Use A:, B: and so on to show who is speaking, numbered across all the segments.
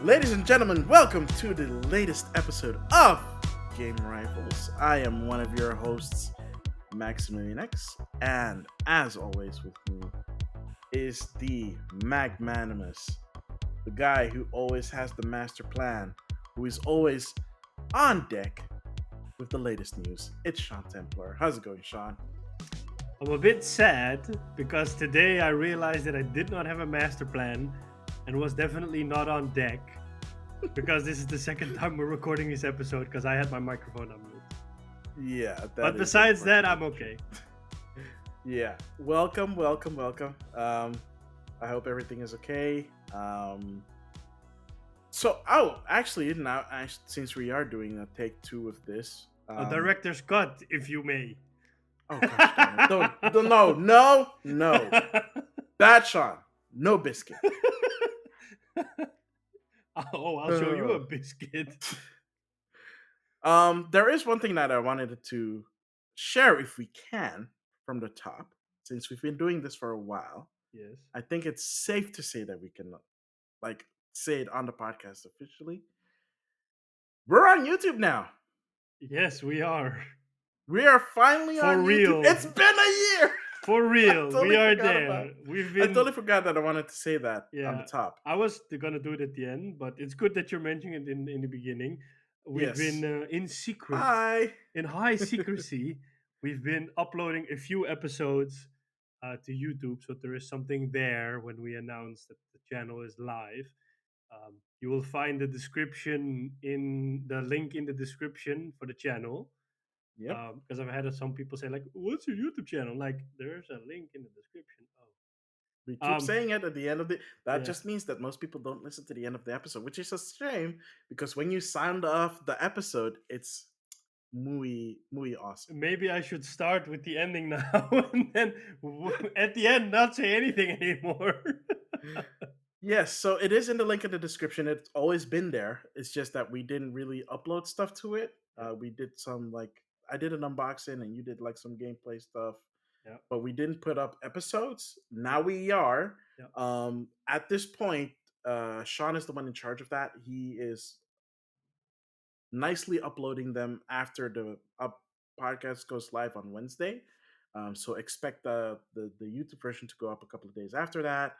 A: Ladies and gentlemen, welcome to the latest episode of Game Rivals. I am one of your hosts, Maxemillian X, and as always with me is the magnanimous, the guy who always has the master plan, who is always on deck with the latest news. It's Sean Templar. How's it going, Sean?
B: I'm a bit sad because today I realized that I did not have a master plan and was definitely not on deck because this is the second time we're recording this episode because I had my microphone on mute.
A: Yeah, that
B: But
A: is
B: besides that, I'm
A: unfortunate.
B: okay.
A: Yeah, welcome. I hope everything is okay. Actually, now since we are doing a take two of this,
B: A director's cut, if you may.
A: oh gosh, darn it. No, bad Sean, no biscuit.
B: I'll show you a biscuit.
A: There is one thing that I wanted to share, if we can, from the top, since we've been doing this for a while.
B: Yes.
A: I think it's safe to say that we can like say it on the podcast officially. We're on YouTube now.
B: Yes, we are.
A: We are finally
B: For
A: on
B: real.
A: YouTube. It's been a year.
B: For real,
A: totally
B: we are
A: forgot
B: there.
A: about-
B: We've
A: I
B: been.
A: totally forgot that I wanted to say that on the
B: Yeah,
A: top.
B: I was gonna do it at the end, but it's good that you're mentioning it in the beginning. We've
A: Yes.
B: been in secret,
A: Hi.
B: in high secrecy. We've been uploading a few episodes to YouTube, so there is something there when we announce that the channel is live. You will find the description in the link in the description for the channel.
A: Yep.
B: Because I've had some people say like, "What's your YouTube channel?" Like, there's a link in the description.
A: We
B: Oh,
A: keep saying it at the end of the. That
B: yeah.
A: just means that most people don't listen to the end of the episode, which is a shame because when you sound off the episode, it's muy awesome.
B: Maybe I should start with the ending now and then at the end not say anything anymore.
A: Yes, so it is in the link in the description. It's always been there. It's just that we didn't really upload stuff to it.
B: Yeah.
A: We did some like I did an unboxing and you did like some gameplay stuff,
B: Yeah.
A: but we didn't put up episodes. Now we are.
B: Yeah.
A: At this point, Sean is the one in charge of that. He is nicely uploading them after the podcast goes live on Wednesday. So expect the YouTube version to go up a couple of days after that,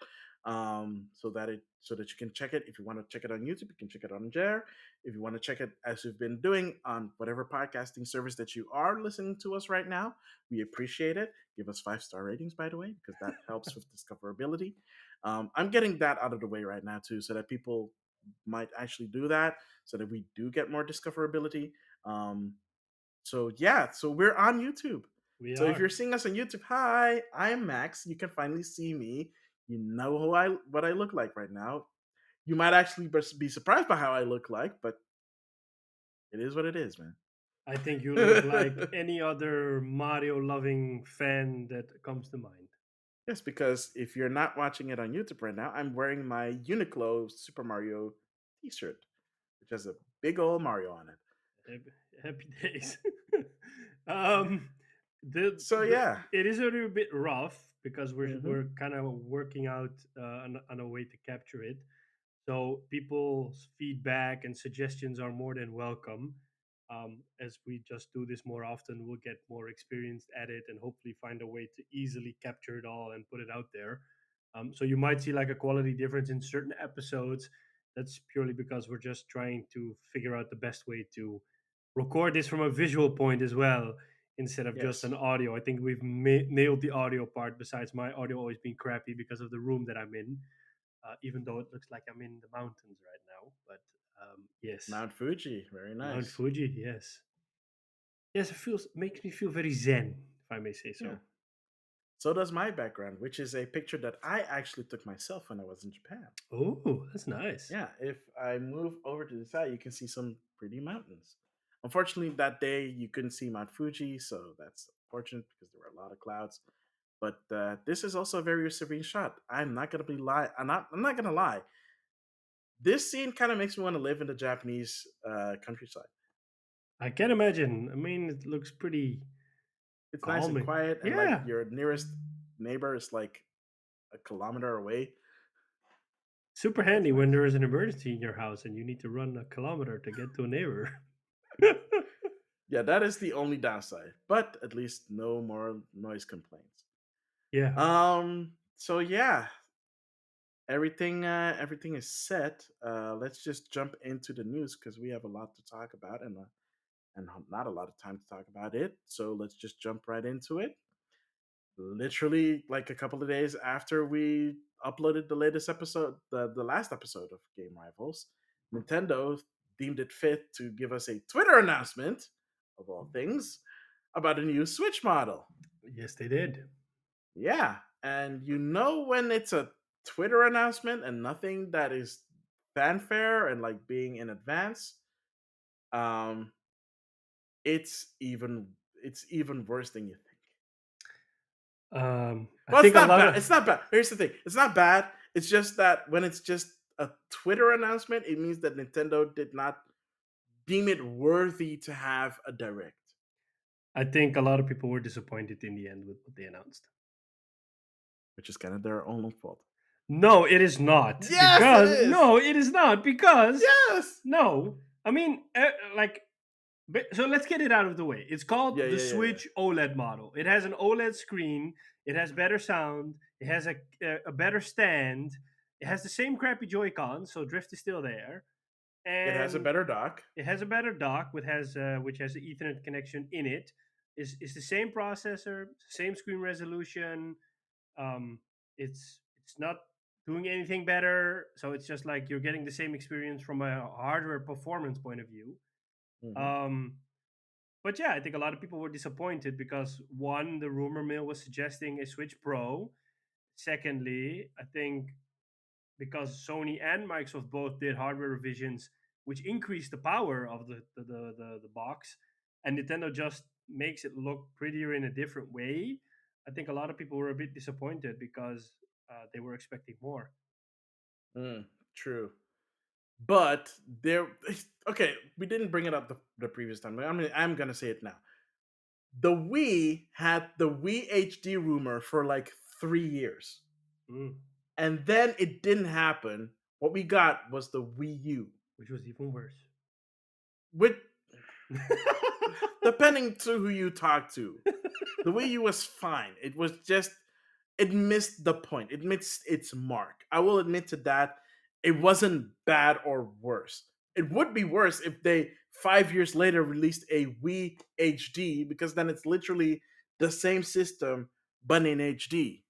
A: so that you can check it. If you want to check it on YouTube, you can check it on there. If you want to check it as we've been doing on whatever podcasting service that you are listening to us right now, we appreciate it. Give us 5-star ratings, by the way, because that helps with discoverability. I'm getting that out of the way right now too, so that people might actually do that so that we do get more discoverability. So yeah, so we're on YouTube.
B: We
A: So if
B: are.
A: you're seeing us on YouTube, hi, I'm Max. You can finally see me. You know what I look like right now. You might actually be surprised by how I look like, but it is what it is, man.
B: I think you look like any other Mario loving fan that comes to mind.
A: Yes, because if you're not watching it on YouTube right now, I'm wearing my Uniqlo Super Mario T-shirt, which has a big old Mario on it.
B: Happy days. um,
A: So yeah,
B: it is a little bit rough because
A: hmm
B: we're kind of working out on a way to capture it. So people's feedback and suggestions are more than welcome. As we just do this more often, we'll get more experienced at it and hopefully find a way to easily capture it all and put it out there. So you might see like a quality difference in certain episodes. That's purely because we're just trying to figure out the best way to record this from a visual point as well instead of just
A: yes.
B: an audio. I think we've nailed the audio part. Besides my audio always being crappy because of the room that I'm in, even though it looks like I'm in the mountains right now. But yes,
A: Mount Fuji, very
B: Mount
A: nice.
B: Fuji. Yes, yes, it feels makes me feel very zen, if I may say
A: Yeah.
B: so.
A: So does my background, which is a picture that I actually took myself when I was in Japan.
B: Oh, that's nice.
A: Yeah, if I move over to the side, you can see some pretty mountains. Unfortunately, that day you couldn't see Mount Fuji, so that's unfortunate because there were a lot of clouds. But this is also a very serene shot. I'm not gonna be lie. I'm not gonna lie. This scene kind of makes me want to live in the Japanese countryside.
B: I can imagine. I mean, it looks pretty
A: It's nice and
B: calming.
A: quiet, and like
B: Yeah,
A: your nearest neighbor is like a kilometer away.
B: Super
A: That's
B: handy when
A: nice.
B: there is an emergency in your house and you need to run a kilometer to get to a neighbor.
A: Yeah, that is the only downside, but at least no more noise complaints.
B: Yeah.
A: So yeah, everything is set. Let's just jump into the news because we have a lot to talk about and not a lot of time to talk about it. So let's just jump right into it. Literally, like a couple of days after we uploaded the latest episode, the last episode of Game Rivals, Nintendo deemed it fit to give us a Twitter announcement, of all things, about a new Switch model.
B: Yes, they did.
A: Yeah, and when it's a Twitter announcement and nothing that is fanfare and like being in advance, um, it's even worse than you think.
B: I
A: Well, it's
B: think a
A: not
B: lot
A: bad.
B: of
A: It's not bad. Here's the thing: it's not bad. It's just that when it's just a Twitter announcement, it means that Nintendo did not deem it worthy to have a direct,
B: I think a lot of people were disappointed in the end with what they announced.
A: which is kind of their own fault.
B: No, it is not
A: Yes, it
B: because
A: is.
B: no, it is not because
A: Yes.
B: no. I mean, like so let's get it out of the way. It's
A: Yeah,
B: called the
A: yeah, yeah, yeah.
B: Switch OLED model. It has an OLED screen. It has better sound. It has a better stand. It has the same crappy Joy-Con, so drift is still there,
A: It has a
B: and
A: better dock.
B: it has a better dock, which has an Ethernet connection in it. Is the same processor, same screen resolution. Um, it's not doing anything better, so it's just like you're getting the same experience from a hardware performance point of view.
A: Hmm.
B: Um, but yeah, I think a lot of people were disappointed because one, the rumor mill was suggesting a Switch Pro. Secondly, I think because Sony and Microsoft both did hardware revisions, which increased the power of the box, and Nintendo just makes it look prettier in a different way. I think a lot of people were a bit disappointed because they were expecting more.
A: Mm, true. But there, okay, we didn't bring it up the previous time. I'm gonna say it now. The Wii had the Wii HD rumor for like 3 years,
B: Mm,
A: and then it didn't happen. What we got was the Wii U,
B: which was even worse.
A: which, depending to who you talk to, the Wii U was fine. It was just it missed the point. It missed its mark. I will admit to that. It wasn't bad or worse. It would be worse if they 5 years later released a Wii HD because then it's literally the same system but in HD.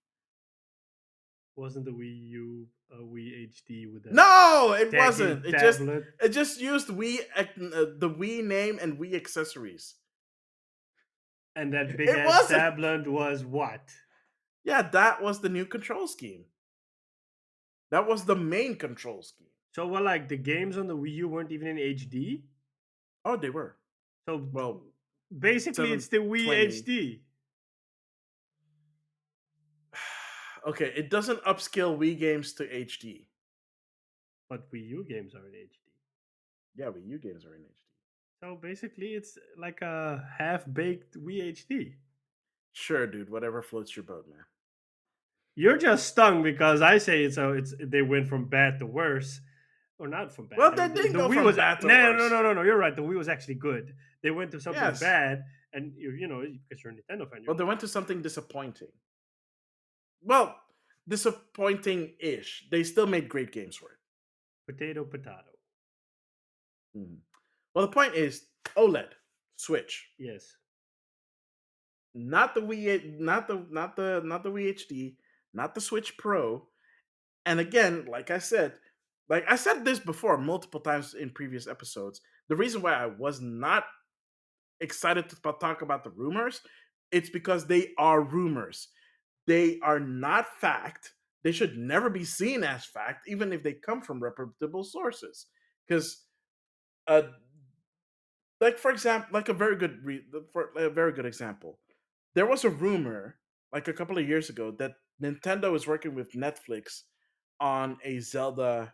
B: Wasn't the Wii U a Wii HD with a
A: No, it wasn't.
B: decade
A: It just
B: tablet?
A: it just used the Wii name and Wii accessories.
B: And that big
A: It
B: ass
A: wasn't.
B: tablet was what?
A: Yeah, that was the new control scheme. That was the main control scheme.
B: So, well, like the games on the Wii U weren't even in HD.
A: Oh, they were.
B: So
A: Well,
B: basically, it's the Wii
A: 720.
B: HD,
A: Okay, it doesn't upscale Wii games to HD.
B: but Wii U games are in HD.
A: Yeah, Wii U games are in HD.
B: So basically, it's like a half baked Wii HD.
A: Sure, dude. Whatever floats your boat, man.
B: You're just stung because I say it's so it's they went from bad to worse, or not from bad.
A: Well,
B: I
A: they
B: mean,
A: didn't
B: the
A: go
B: Wii
A: from
B: was
A: bad to
B: no no
A: worse.
B: no no no. You're right. The Wii was actually good. They went to something
A: Yes.
B: bad, and you know because you're a Nintendo fan, you're
A: Well, they
B: like
A: went to something disappointing. Well, disappointing-ish. They still made great games for it.
B: potato potato.
A: Mhm. Well, the point is OLED Switch,
B: Yes.
A: not the Wii, not the Wii HD, not the Switch Pro. And again, like I said this before multiple times in previous episodes. The reason why I was not excited to talk about the rumors, it's because they are rumors. They are not fact. They should never be seen as fact, even if they come from reputable sources. Because, uh, like for example, like for a very good example, there was a rumor like a couple of years ago that Nintendo is working with Netflix on a
B: TV
A: Zelda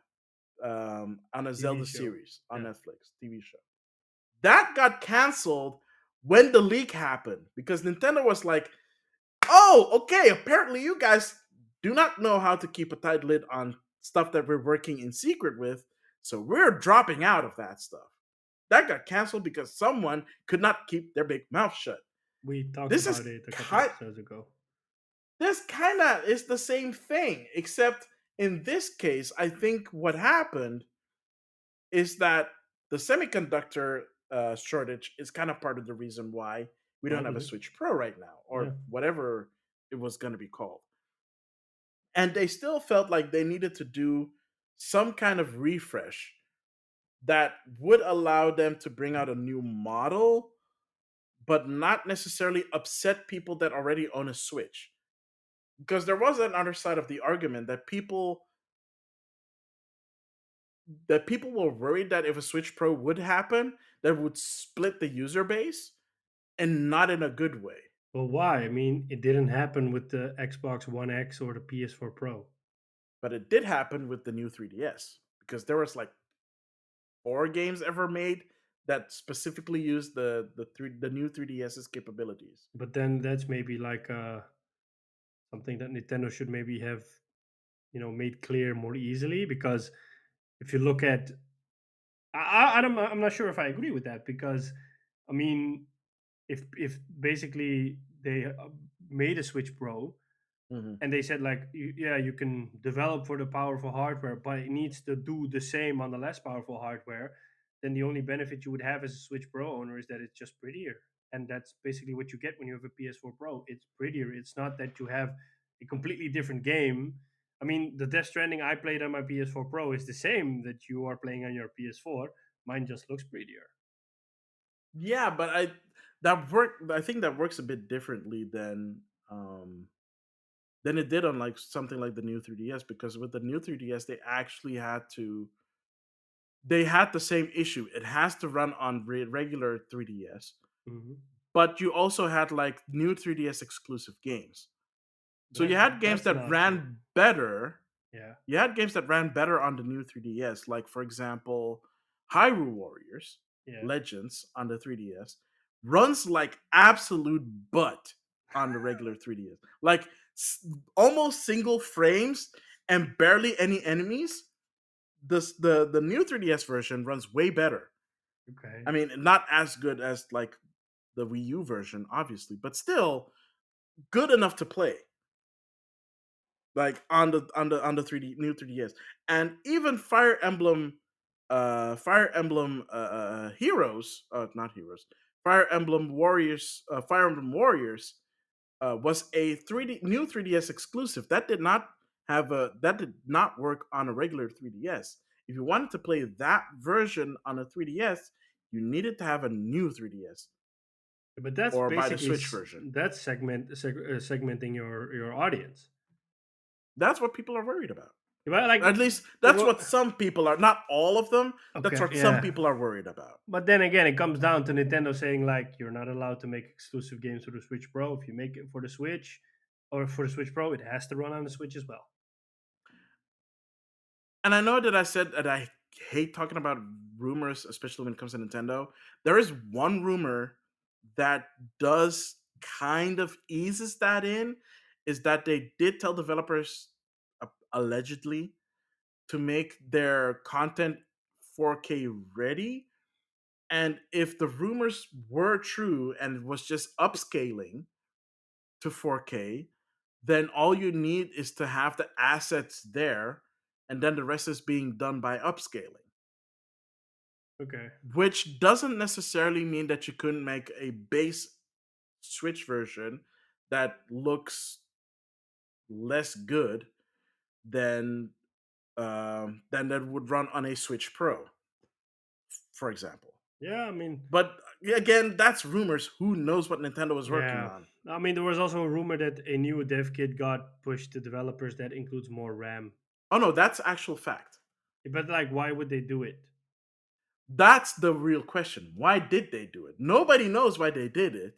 B: show.
A: series on
B: Yeah.
A: Netflix TV show. That got canceled when the leak happened because Nintendo was like, "Oh, okay, apparently you guys do not know how to keep a tight lid on stuff that we're working in secret with. So we're dropping out of that stuff. That got canceled because someone could not keep their big mouth shut.
B: We talked
A: This
B: about
A: is
B: it a couple
A: kind.
B: episodes ago.
A: This kind of is the same thing, except in this case, I think what happened is that the semiconductor shortage is kind of part of the reason why we don't have a
B: Probably.
A: Switch Pro right now,
B: Yeah.
A: or whatever it was going to be called. And they still felt like they needed to do some kind of refresh that would allow them to bring out a new model, but not necessarily upset people that already own a Switch. Because there was another side of the argument that people were worried that if a Switch Pro would happen, that would split the user base, and not in a good way.
B: Well, why? I mean, it didn't happen with the Xbox One X or the PS4 Pro.
A: But it did happen with the new 3DS because there was like 4 games ever made that specifically used the new 3DS's capabilities.
B: But then that's maybe like something that Nintendo should maybe have, made clear more easily. Because if you look at, I'm not sure if I agree with that. Because I mean, if basically they made a Switch Pro,
A: Mhm.
B: and they said like, yeah, you can develop for the powerful hardware, but it needs to do the same on the less powerful hardware, then the only benefit you would have as a Switch Pro owner is that it's just prettier. And that's basically what you get when you have a PS4 Pro. It's prettier. It's not that you have a completely different game. I mean, the Death Stranding I played on my PS4 Pro is the same that you are playing on your PS4. Mine just looks prettier.
A: Yeah, but I think that works a bit differently than it did on like something like the new 3DS, because with the new 3DS they had the same issue. It has to run on regular 3DS,
B: Hmm.
A: but you also had like new 3DS exclusive games. So you had games
B: That's
A: that
B: not true.
A: ran better.
B: Yeah.
A: You had games that ran better on the new 3DS, like for example, Hyrule Warriors
B: Yeah.
A: Legends on the 3DS runs like absolute butt on the regular 3DS. Like almost single frames and barely any enemies. The new 3DS version runs way better.
B: Okay.
A: I mean, not as good as like the Wii U version, obviously, but still good enough to play. Like on the 3D new 3DS, and even Fire Emblem Heroes, not Heroes, Fire Emblem Warriors was a 3D new 3DS exclusive that did not work on a regular 3DS. If you wanted to play that version on a 3DS, you needed to have a new 3DS
B: But that's
A: or buy the
B: basically
A: Switch version.
B: that's segmenting your audience.
A: That's what people are worried about.
B: But like,
A: At least
B: the
A: that's what some people are. Not all of them. That's
B: okay,
A: what some
B: yeah.
A: people are worried about.
B: But then again, it comes down to Nintendo saying like you're not allowed to make exclusive games for the Switch Pro. If you make it for the Switch or for the Switch Pro, it has to run on the Switch as well.
A: And I know that I said that I hate talking about rumors, especially when it comes to Nintendo. There is one rumor that does kind of eases that in, is that they did tell developers allegedly to make their content 4K ready. And if the rumors were true and it was just upscaling to 4K, then all you need is to have the assets there, and then the rest is being done by upscaling.
B: Okay.
A: Which doesn't necessarily mean that you couldn't make a base Switch version that looks less good than that would run on a Switch Pro, for example.
B: Yeah, I mean,
A: But again, that's rumors. Who knows what Nintendo is working
B: yeah.
A: on?
B: I mean, there was also a rumor that a new dev kit got pushed to developers that includes more RAM.
A: Oh no, that's actual fact.
B: But like, why would they do it?
A: That's the real question. Why did they do it? Nobody knows why they did it.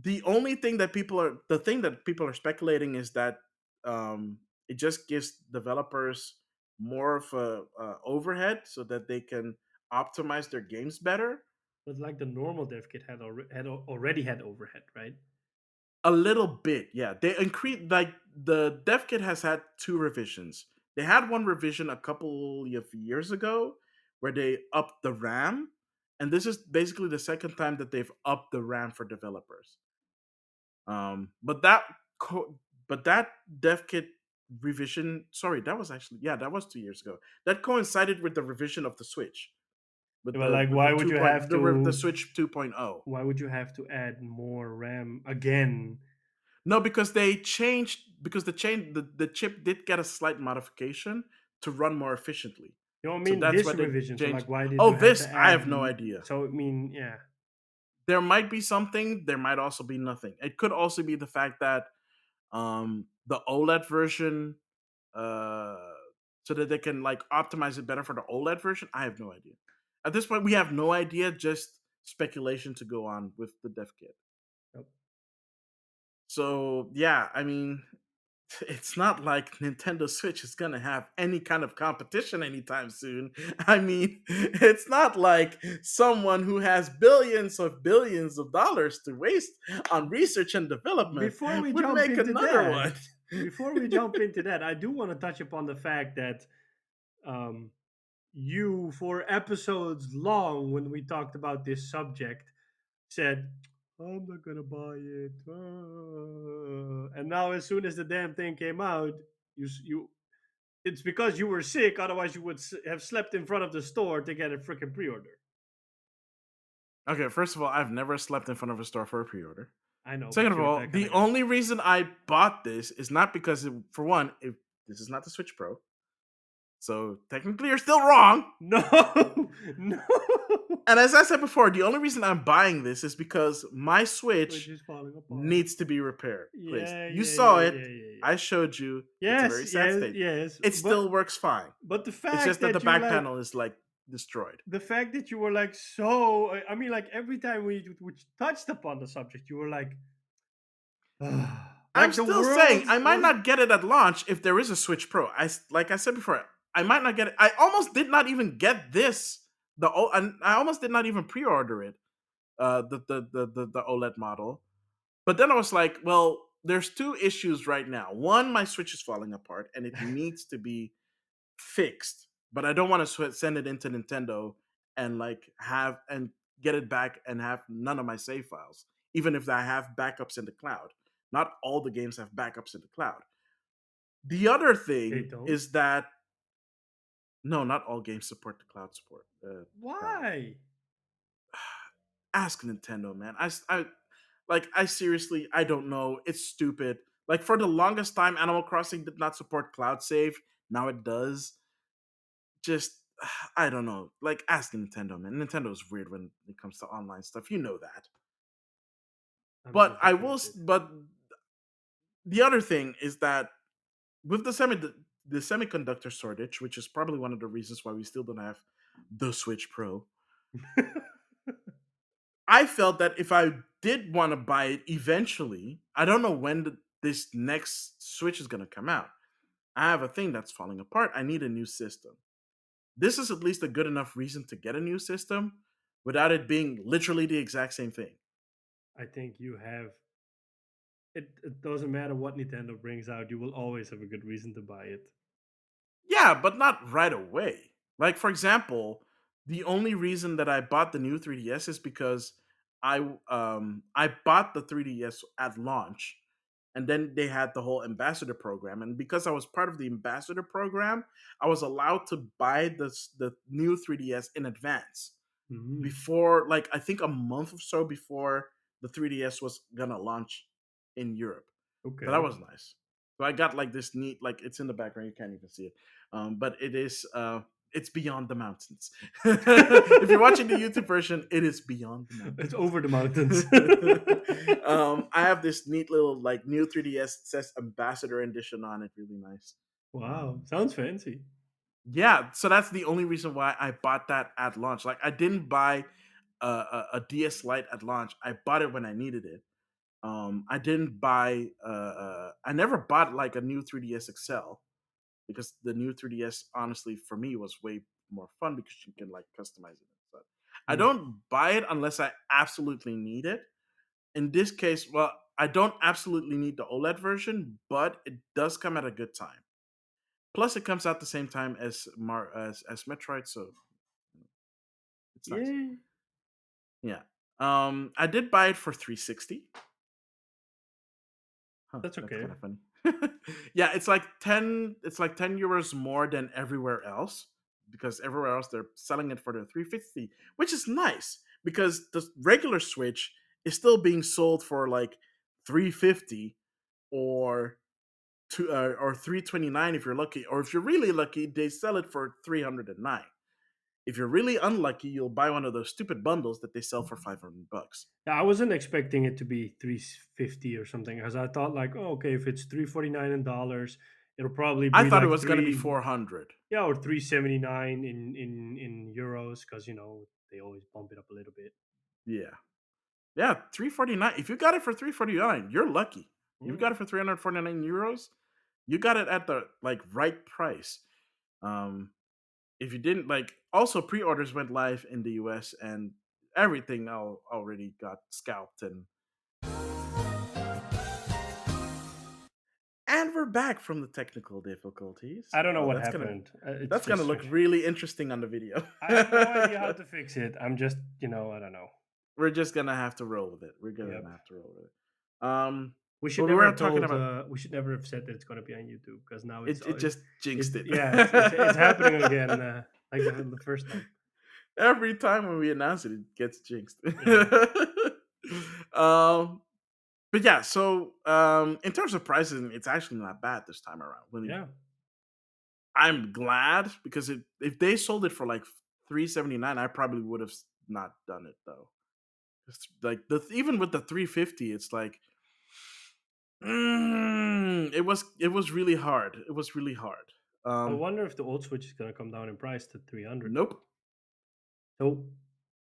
A: The thing that people are speculating is that it just gives developers more of a overhead so that they can optimize their games better.
B: But like the normal dev kit already had overhead, right?
A: A little bit, yeah. They increased, like, the dev kit has had 2 revisions. They had one revision a couple of years ago where they upped the RAM, and this is basically the second time that they've upped the RAM for developers. But co- that dev kit revision, sorry, that was actually, yeah, that was 2 years ago. That coincided with the revision of the Switch, with
B: But like,
A: the
B: why would you have
A: the
B: to?
A: Switch 2.0.
B: Why would you have to add more RAM again?
A: No, because they changed, because the chip did get a slight modification to run more efficiently.
B: You know, I
A: So
B: mean
A: that's
B: this
A: why they
B: revision. So
A: changed.
B: like, why did
A: Oh,
B: you have to
A: this I
B: add?
A: have no idea.
B: So I mean, yeah.
A: There might be something, there might also be nothing. It could also be the fact that the OLED version, uh so that they can like optimize it better for the OLED version. I have no idea. At this point we have no idea, just speculation to go on with the dev kit.
B: Yep.
A: So yeah, I mean, it's not like Nintendo Switch is gonna have any kind of competition anytime soon. I mean, it's not like someone who has billions of dollars to waste on research and development
B: Before we
A: would
B: jump
A: make
B: into
A: another
B: that,
A: one.
B: I do want to touch upon the fact that um, you, for episodes long, when we talked about this subject, said, "I'm not gonna buy it," and now as soon as the damn thing came out, you it's because you were sick. Otherwise, you would have slept in front of the store to get a freaking pre-order.
A: Okay, first of all, I've never slept in front of a store for a pre-order.
B: I know,
A: Second
B: but
A: of
B: you're
A: all,
B: that kind
A: the
B: of guy.
A: only reason I bought this is not because, for one, if this is not the Switch Pro, so technically you're still wrong.
B: No, no.
A: And as I said before, the only reason I'm buying this is because my
B: Which
A: Switch
B: is falling apart.
A: needs to be repaired. Please,
B: Yeah,
A: you
B: yeah,
A: saw
B: yeah,
A: it.
B: yeah, yeah, yeah.
A: I showed you. It's a very
B: Yes,
A: sad
B: yes,
A: state.
B: yes.
A: It still works fine.
B: But the
A: It's
B: fact
A: just that the
B: that you
A: back
B: like
A: panel is like destroyed.
B: the fact that you were like so I mean like every time we touched upon the subject you were like
A: I'm
B: like the
A: still saying
B: world
A: I might
B: was
A: not get it at launch if there is a Switch Pro. Like I said before, I might not get it. I almost did not even get this. I almost did not even pre-order it. The OLED model. But then I was like, well, there's two issues right now. One, my Switch is falling apart and it needs to be fixed. But I don't want to send it into Nintendo and like have and get it back and have none of my save files, even if I have backups in the cloud. Not all the games have backups in the cloud. The other
B: they
A: thing
B: don't.
A: is that no, not all games support the cloud support. Cloud.
B: Why?
A: Ask Nintendo, man. I seriously, I don't know. It's stupid. Like for the longest time, Animal Crossing did not support cloud save. Now it does. Just I don't know. Like ask Nintendo, man. Nintendo is weird when it comes to online stuff. You know that.
B: I'm
A: But I will.
B: disappointed.
A: But the other thing is that with the semiconductor shortage, which is probably one of the reasons why we still don't have the Switch Pro. I felt that if I did want to buy it eventually, I don't know when this next Switch is going to come out. I have a thing that's falling apart. I need a new system. This is at least a good enough reason to get a new system without it being literally the exact same thing.
B: I think you have it doesn't matter what Nintendo brings out, you will always have a good reason to buy it.
A: Yeah, but not right away. Like for example, the only reason that I bought the new 3DS is because I bought the 3DS at launch, and then they had the whole ambassador program, and because I was part of the ambassador program, I was allowed to buy the new 3DS in advance,
B: Mm,
A: before, like, I think a month or so before the 3DS was gonna launch in Europe. So that
B: okay.
A: was nice. So I got like this neat, like it's in the background, you can't even see it. But it is it's beyond the mountains. If you're watching the YouTube version, it is beyond the
B: It's
A: mountains.
B: over the mountains.
A: I have this neat little like new 3DS, it says Ambassador Edition on it, really nice.
B: Wow, sounds fancy.
A: Yeah, so that's the only reason why I bought that at launch. Like I didn't buy a DS Lite at launch. I bought it when I needed it. I didn't buy. I never bought like a new 3DS XL because the new 3DS, honestly, for me was way more fun because you can like customize it and stuff. I
B: Mm.
A: don't buy it unless I absolutely need it. In this case, well, I don't absolutely need the OLED version, but it does come at a good time. Plus, it comes out the same time as as Metroid, so it's nice.
B: Yeah,
A: Yeah. I did buy it for 360. Huh,
B: that's
A: that's
B: okay.
A: kind of funny. Yeah, it's like 10. It's like 10 euros more than everywhere else because everywhere else they're selling it for the 350, which is nice because the regular Switch is still being sold for like 350 or or 329 if you're lucky, or if you're really lucky, they sell it for 309. If you're really unlucky, you'll buy one of those stupid bundles that they sell for 500 bucks.
B: Yeah, I wasn't expecting it to be 350 or something because I thought like, oh, okay, if it's 349 in dollars, it'll probably
A: I
B: be
A: thought it
B: like
A: was going to be
B: three,
A: 400.
B: yeah, or 379 in euros because they always bump it up a little bit.
A: Yeah. Yeah, 349. If you got it for 349, you're lucky. If you
B: Mm.
A: got it for 349 euros, you got it at the like right price. Um if you didn't, like, also pre-orders went live in the US and everything already got scalped. And we're back from the technical difficulties.
B: I don't know
A: Oh,
B: what happened. It's
A: that's gonna
B: just
A: look really interesting on the video.
B: I have no idea how to fix it. I'm just I don't know.
A: We're just gonna have to roll with it. We're gonna
B: Yep.
A: have to roll with it.
B: We should
A: But we
B: never
A: were
B: have
A: talking
B: told.
A: about
B: We should never have said that it's going to be on YouTube because now
A: it. It just jinxed it.
B: yeah, it's happening again, like the first time.
A: Every time when we announce it, it gets jinxed.
B: Yeah,
A: um, but yeah, so in terms of pricing, it's actually not bad this time around. Really,
B: yeah.
A: I'm glad because if they sold it for like 379, I probably would have not done it though. It's like even with the 350, it's like it was really hard. It was really hard.
B: I
A: Um,
B: wonder if the old Switch is going to come down in price to 300
A: nope.
B: though.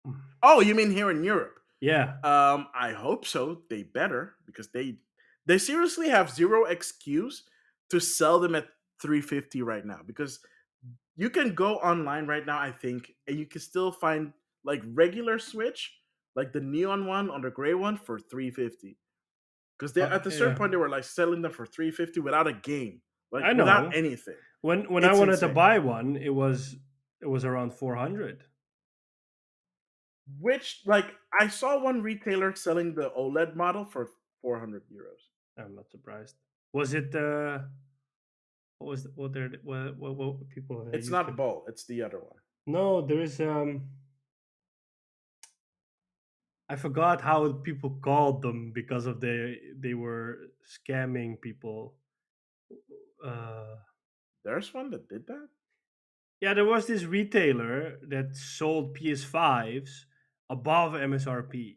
B: So,
A: Oh, you mean here in Europe?
B: yeah.
A: I hope so. They better because they seriously have zero excuse to sell them at 350 right now because you can go online right now, I think, and you can still find like regular Switch, like the neon one or the gray one for 350. Because they at a certain
B: Yeah,
A: point they were like selling them for 350 without a game, like
B: I
A: without
B: know.
A: anything.
B: When I
A: It's
B: wanted to
A: insane.
B: buy one, it was around 400.
A: Which like I saw one retailer selling the OLED model for 400 euros.
B: I'm not surprised. Was it what was what they what people
A: It's
B: used to?
A: not Bull, it's the other one.
B: No, there is I forgot how people called them because of they were scamming people. Uh,
A: There's one that did that?
B: yeah, there was this retailer that sold PS5s above MSRP.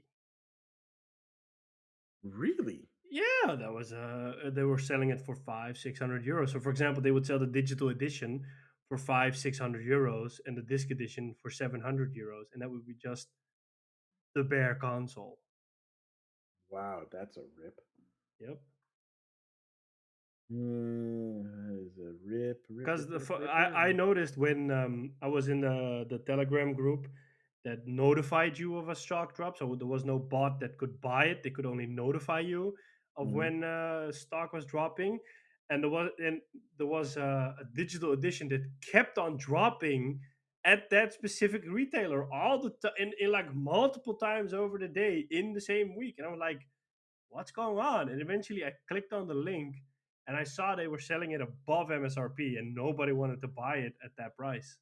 A: Really?
B: Yeah, that was they were selling it for 500-600 euros. So, for example, they would sell the digital edition for 500-600 euros and the disc edition for 700 euros, and that would be just the bare console.
A: Wow, that's a rip.
B: Yep.
A: That is a rip, rip,
B: Because
A: rip, rip, rip,
B: I
A: rip.
B: noticed when I was in the Telegram group that notified you of a stock drop, so there was no bot that could buy it. They could only notify you of
A: Mhm.
B: when stock was dropping, and there was a digital edition that kept on dropping at that specific retailer all the time in like multiple times over the day in the same week, and I was like, what's going on? And eventually I clicked on the link and I saw they were selling it above MSRP and nobody wanted to buy it at that price.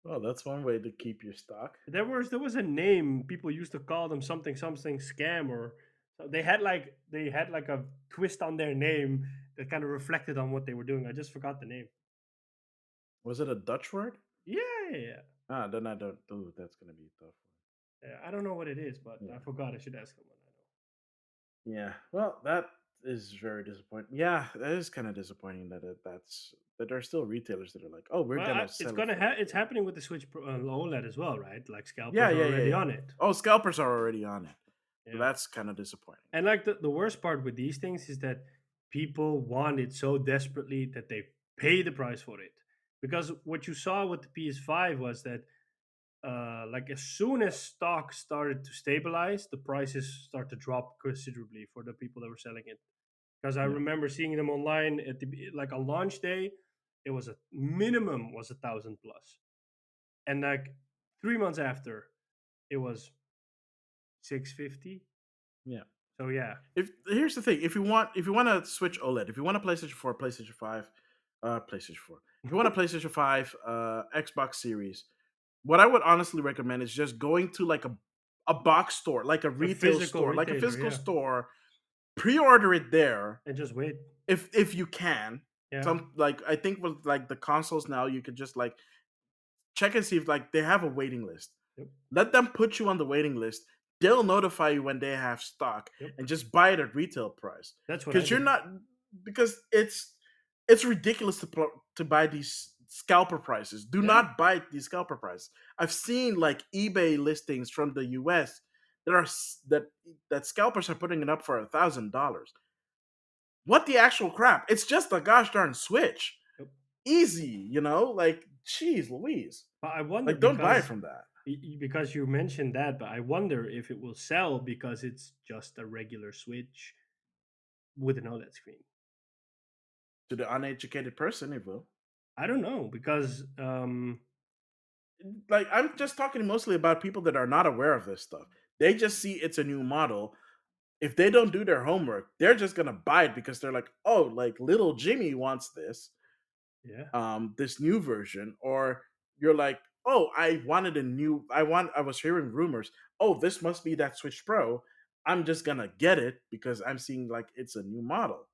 A: Well, that's one way to keep your stock.
B: There was a name people used to call them something something scam or so they had like a twist on their name that kind of reflected on what they were doing. I just forgot the name.
A: Was it a Dutch word?
B: Yeah, yeah, yeah.
A: Ah, then I don't. Oh, that's gonna be a tough
B: Yeah, I don't know what it is, but
A: one.
B: I
A: Yeah.
B: forgot. I should ask someone I know.
A: Yeah. Well, that is very disappointing. Yeah, that is kind of disappointing that there are still retailers that are like, oh, we're
B: Well,
A: gonna
B: it's
A: sell it
B: gonna
A: for like
B: it's
A: 400.
B: happening with the Switch OLED as well, right? Like
A: Yeah,
B: scalpers are
A: yeah, yeah,
B: already
A: yeah.
B: on it.
A: Oh, scalpers are already on it. So
B: Yeah.
A: that's kind of disappointing.
B: And like the worst part with these things is that people want it so desperately that they pay the price for it. Because what you saw with the PS5 was that like as soon as stock started to stabilize, the prices start to drop considerably for the people that were selling it. because I
A: Yeah,
B: remember seeing them online at like on launch day. It was a minimum was 1,000 plus, and like 3 months after, it was 650.
A: yeah.
B: So yeah,
A: If here's the thing, if you want to Switch OLED, if you want a PlayStation 4, PlayStation 5, PlayStation 4, if you want a PlayStation 5, Xbox Series, what I would honestly recommend is just going to like a box store, like a
B: a
A: retail
B: physical
A: store, like a
B: retailer,
A: physical
B: yeah,
A: store, pre-order it there
B: and just wait.
A: if you can.
B: Yeah,
A: Some like I think with like the consoles now, you could just like check and see if like they have a waiting list.
B: yep,
A: Let them put you on the waiting list. They'll notify you when they have stock
B: yep.
A: and just buy it at retail price.
B: That's what I
A: Because you're
B: did.
A: not because it's ridiculous to buy these scalper prices. Do
B: Yeah,
A: not buy these scalper prices. I've seen like eBay listings from the US that are that scalpers are putting it up for $1,000. What the actual crap? It's just a gosh darn Switch.
B: yep.
A: Easy, like geez Louise.
B: But I wonder
A: Like don't buy it from that.
B: because you mentioned that, but I wonder if it will sell because it's just a regular Switch with an OLED screen.
A: To the uneducated person, it will.
B: I don't know because
A: Like I'm just talking mostly about people that are not aware of this stuff. They just see it's a new model. If they don't do their homework, they're just gonna buy it because they're like, oh, like little Jimmy wants
B: yeah,
A: this new version, or you're like, oh, I was hearing rumors. Oh, this must be that Switch Pro. I'm just gonna get it because I'm seeing like it's a new model.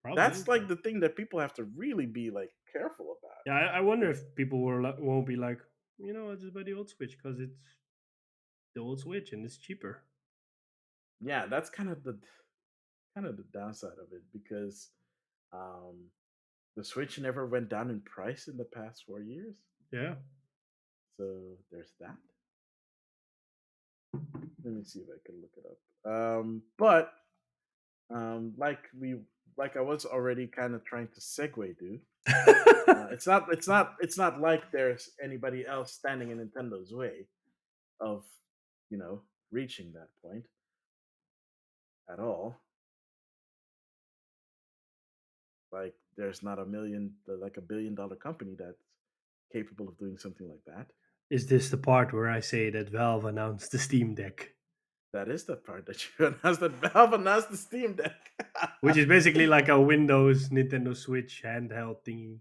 B: probably.
A: That's like
B: But
A: the thing that people have to really be like careful about.
B: yeah, I wonder if people won't be like, I just buy the old Switch because it's the old Switch and it's cheaper.
A: Yeah, that's kind of the downside of it because um, the Switch never went down in price in the past 4 years.
B: Yeah.
A: So there's that. Let me see if I can look it up. But like I was already kind of trying to segue, dude. It's not like there's anybody else standing in Nintendo's way of you know reaching that point at all. Like there's not like $1 billion company that's capable of doing something like that.
B: Is this the part where I say that Valve announced the Steam Deck,
A: That is the part that you announced that Valve announced the Steam Deck.
B: which is basically like a Windows Nintendo Switch handheld thingy?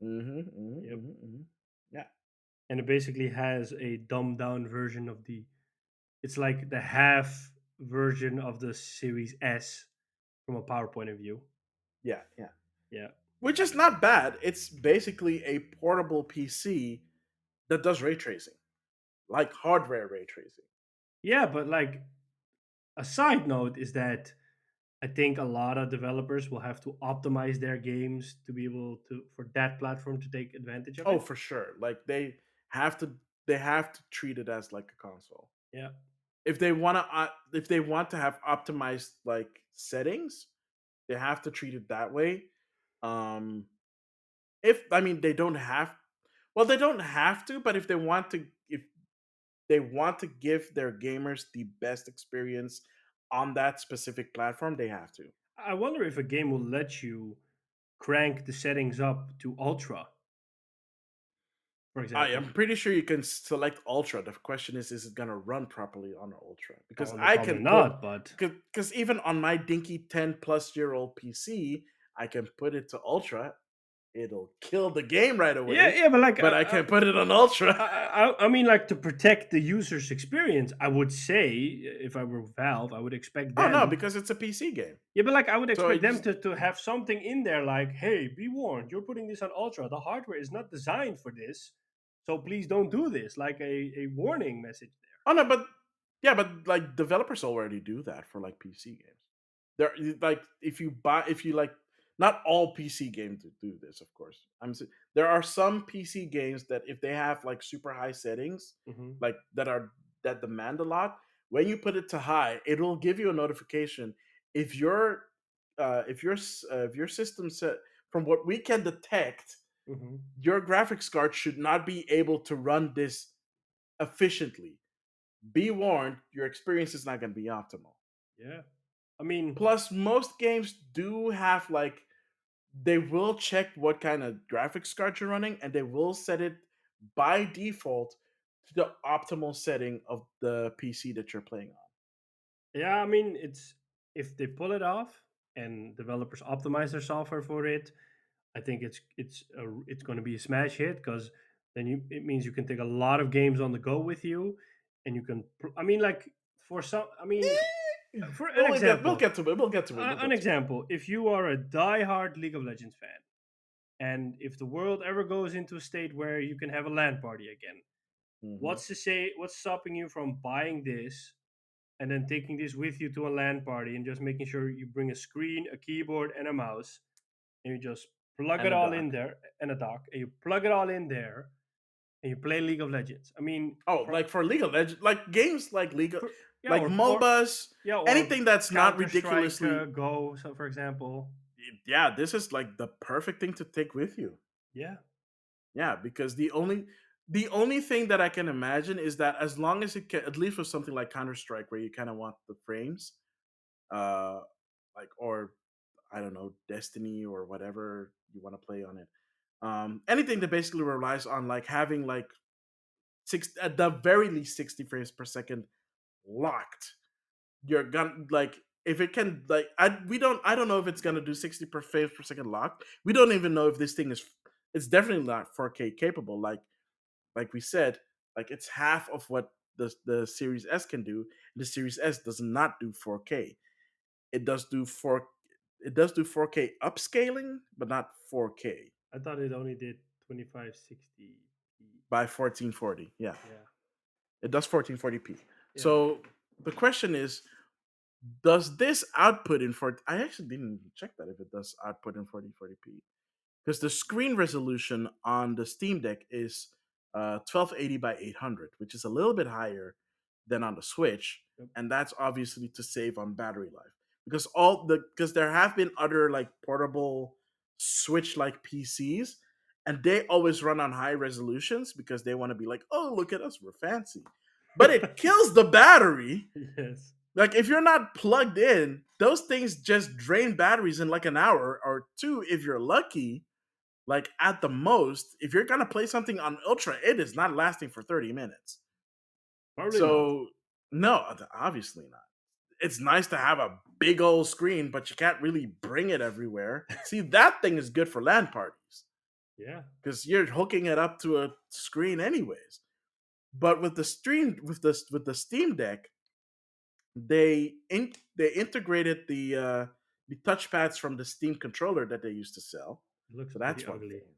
B: Yep.
A: Yeah,
B: And it basically has a dumbed down version of the. It's like the half version of the Series S from a power point of view.
A: yeah, yeah.
B: Yeah.
A: Which is not bad. It's basically a portable PC that does ray tracing, like hardware ray tracing.
B: Yeah, but like a side note is that I think a lot of developers will have to optimize their games to be able to for that platform to take advantage of
A: Oh,
B: it.
A: for sure. Like they have to treat it as like a console.
B: Yeah.
A: If they want to have optimized like settings, they have to treat it that way. Um, if I mean they don't have, well, they don't have to, but if they want to give their gamers the best experience on that specific platform, they have to.
B: I wonder if a game will let you crank the settings up to ultra, for
A: I
B: example.
A: am pretty sure you can select Ultra. The question is it gonna run properly on Ultra? Because
B: Oh, no,
A: I
B: probably
A: can put,
B: not, but
A: because even on my dinky 10-plus-year-old PC, I can put it to Ultra. It'll kill the game right
B: yeah,
A: away,
B: yeah, but like
A: but I can put it on Ultra.
B: I mean, like to protect the user's experience, I would say if I were Valve, I would expect
A: Oh no,
B: them.
A: because it's a PC game.
B: Yeah, but like I would
A: So
B: expect
A: it
B: them
A: just
B: to have something in there like, hey, be warned, you're putting this on ultra. The hardware is not designed for this. So please don't do this. Like a warning message
A: oh no, but yeah, but like developers already do that for like PC games. Like if you like, not all PC games do this, of course. There are some PC games that if they have like super high settings,
B: there.
A: like that demand a lot, when you put it to high, it'll give you a notification if your system set, from what we can detect,
B: Hmm.
A: your graphics card should not be able to run this efficiently. Be warned, your experience is not going to be optimal.
B: Yeah. I mean,
A: Plus, most games do have like they will check what kind of graphics card you're running, and they will set it by default to the optimal setting of the PC that you're playing on.
B: yeah, I mean, it's if they pull it off and developers optimize their software for it, I think it's going to be a smash hit because then it means you can take a lot of games on the go with you, and you can. I mean, like for some, I mean, for an
A: We'll
B: example,
A: get to it. We'll get to it. We'll
B: an
A: get to it.
B: example, if you are a die-hard League of Legends fan, and if the world ever goes into a state where you can have a LAN party again,
A: Hmm.
B: what's stopping you from buying this and then taking this with you to a LAN party and just making sure you bring a screen, a keyboard, and a mouse, and you just plug it
A: And a
B: all in
A: dock.
B: there and a dock, and you plug it all in there and you play League of Legends. I mean,
A: Oh, like for League of Legends, like games like
B: yeah,
A: like MOBAs,
B: yeah, or
A: anything that's not
B: Counter Strike
A: ridiculously.
B: Go, so for example,
A: Yeah, this is like the perfect thing to take with you.
B: yeah,
A: Yeah, because the only thing that I can imagine is that as long as it can, at least with something like Counter Strike, where you kind of want the frames, uh, like or I don't know, Destiny or whatever you want to play on it. Anything that basically relies on like having like six at the very least 60 frames per second locked. You're gonna like if it can like I don't know if it's gonna do 60 per frames per second locked. We don't even know if this thing is it's definitely not 4K capable. Like we said, like it's half of what the Series S can do. The Series S does not do 4K. It does do 4K upscaling, but not 4K
B: I thought it only did 2560p.
A: by 1440. Yeah,
B: Yeah,
A: it does 1440p.
B: yeah,
A: So the question is, does this output in 40? I actually didn't even check that if it does output in 1440p. Because the screen resolution on the Steam Deck is 1280 by 800, which is a little bit higher than on the Switch,
B: yep.
A: and that's obviously to save on battery life. Because there have been other like portable Switch like PCs, and they always run on high resolutions because they want to be like, oh, look at us, we're fancy. But it kills the battery.
B: Yes.
A: Like if you're not plugged in, those things just drain batteries in like an hour or two if you're lucky, like at the most. If you're gonna play something on ultra, it is not lasting for 30 minutes.
B: Probably not.
A: So no, obviously not. It's nice to have a big old screen, but you can't really bring it everywhere. See, that thing is good for LAN parties
B: Yeah,
A: because you're hooking it up to a screen anyways. But with the Steam Deck, they integrated the touchpads from the Steam controller that they used to sell.
B: it looks
A: So
B: pretty
A: that's one
B: ugly.
A: thing.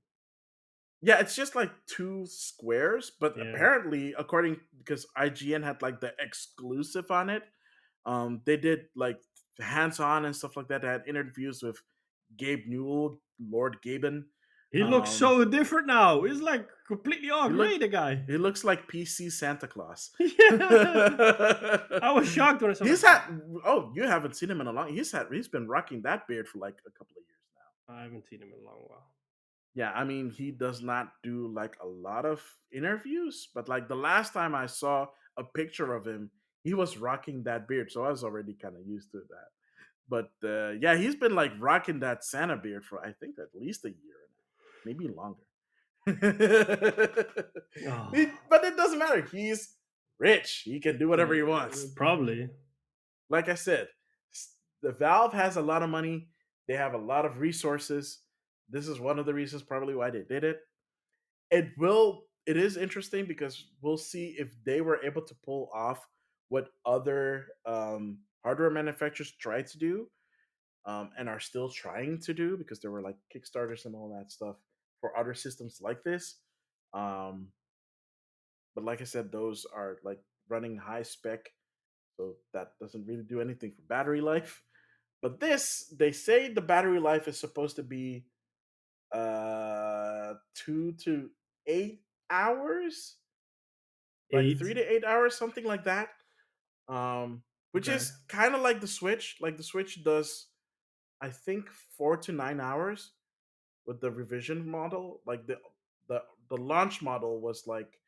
A: Yeah, it's just like two squares, but
B: Yeah,
A: apparently, according because IGN had like the exclusive on it, they did like hands on and stuff like that. They had interviews with Gabe Newell, Lord Gaben.
B: he looks
A: Um,
B: so different now. He's like completely
A: he look
B: upgraded, the guy.
A: he looks like PC Santa Claus.
B: Yeah, I was shocked when I saw
A: He's
B: like,
A: had oh, you haven't seen him in a long. He's been rocking that beard for like a couple of years now.
B: I haven't seen him in a long while.
A: Yeah, I mean, he does not do like a lot of interviews, but like the last time I saw a picture of him, he was rocking that beard, so I was already kind of used to that. But yeah, he's been like rocking that Santa beard for I think at least a year now, maybe longer.
B: Oh,
A: But it doesn't matter. He's rich. He can do whatever he wants.
B: probably.
A: Like I said, the Valve has a lot of money. They have a lot of resources. This is one of the reasons probably why they did it. It is interesting because we'll see if they were able to pull off what other hardware manufacturers tried to do, and are still trying to do, because there were like Kickstarters and all that stuff for other systems like this. Um, but like I said, those are like running high spec, so that doesn't really do anything for battery life. But this, they say the battery life is supposed to be 2 to 8 hours, like 3 to 8 hours, something like that. Which
B: Okay.
A: is kind of like the Switch. Like the Switch does, I think, 4 to 9 hours with the revision model. Like the launch model was like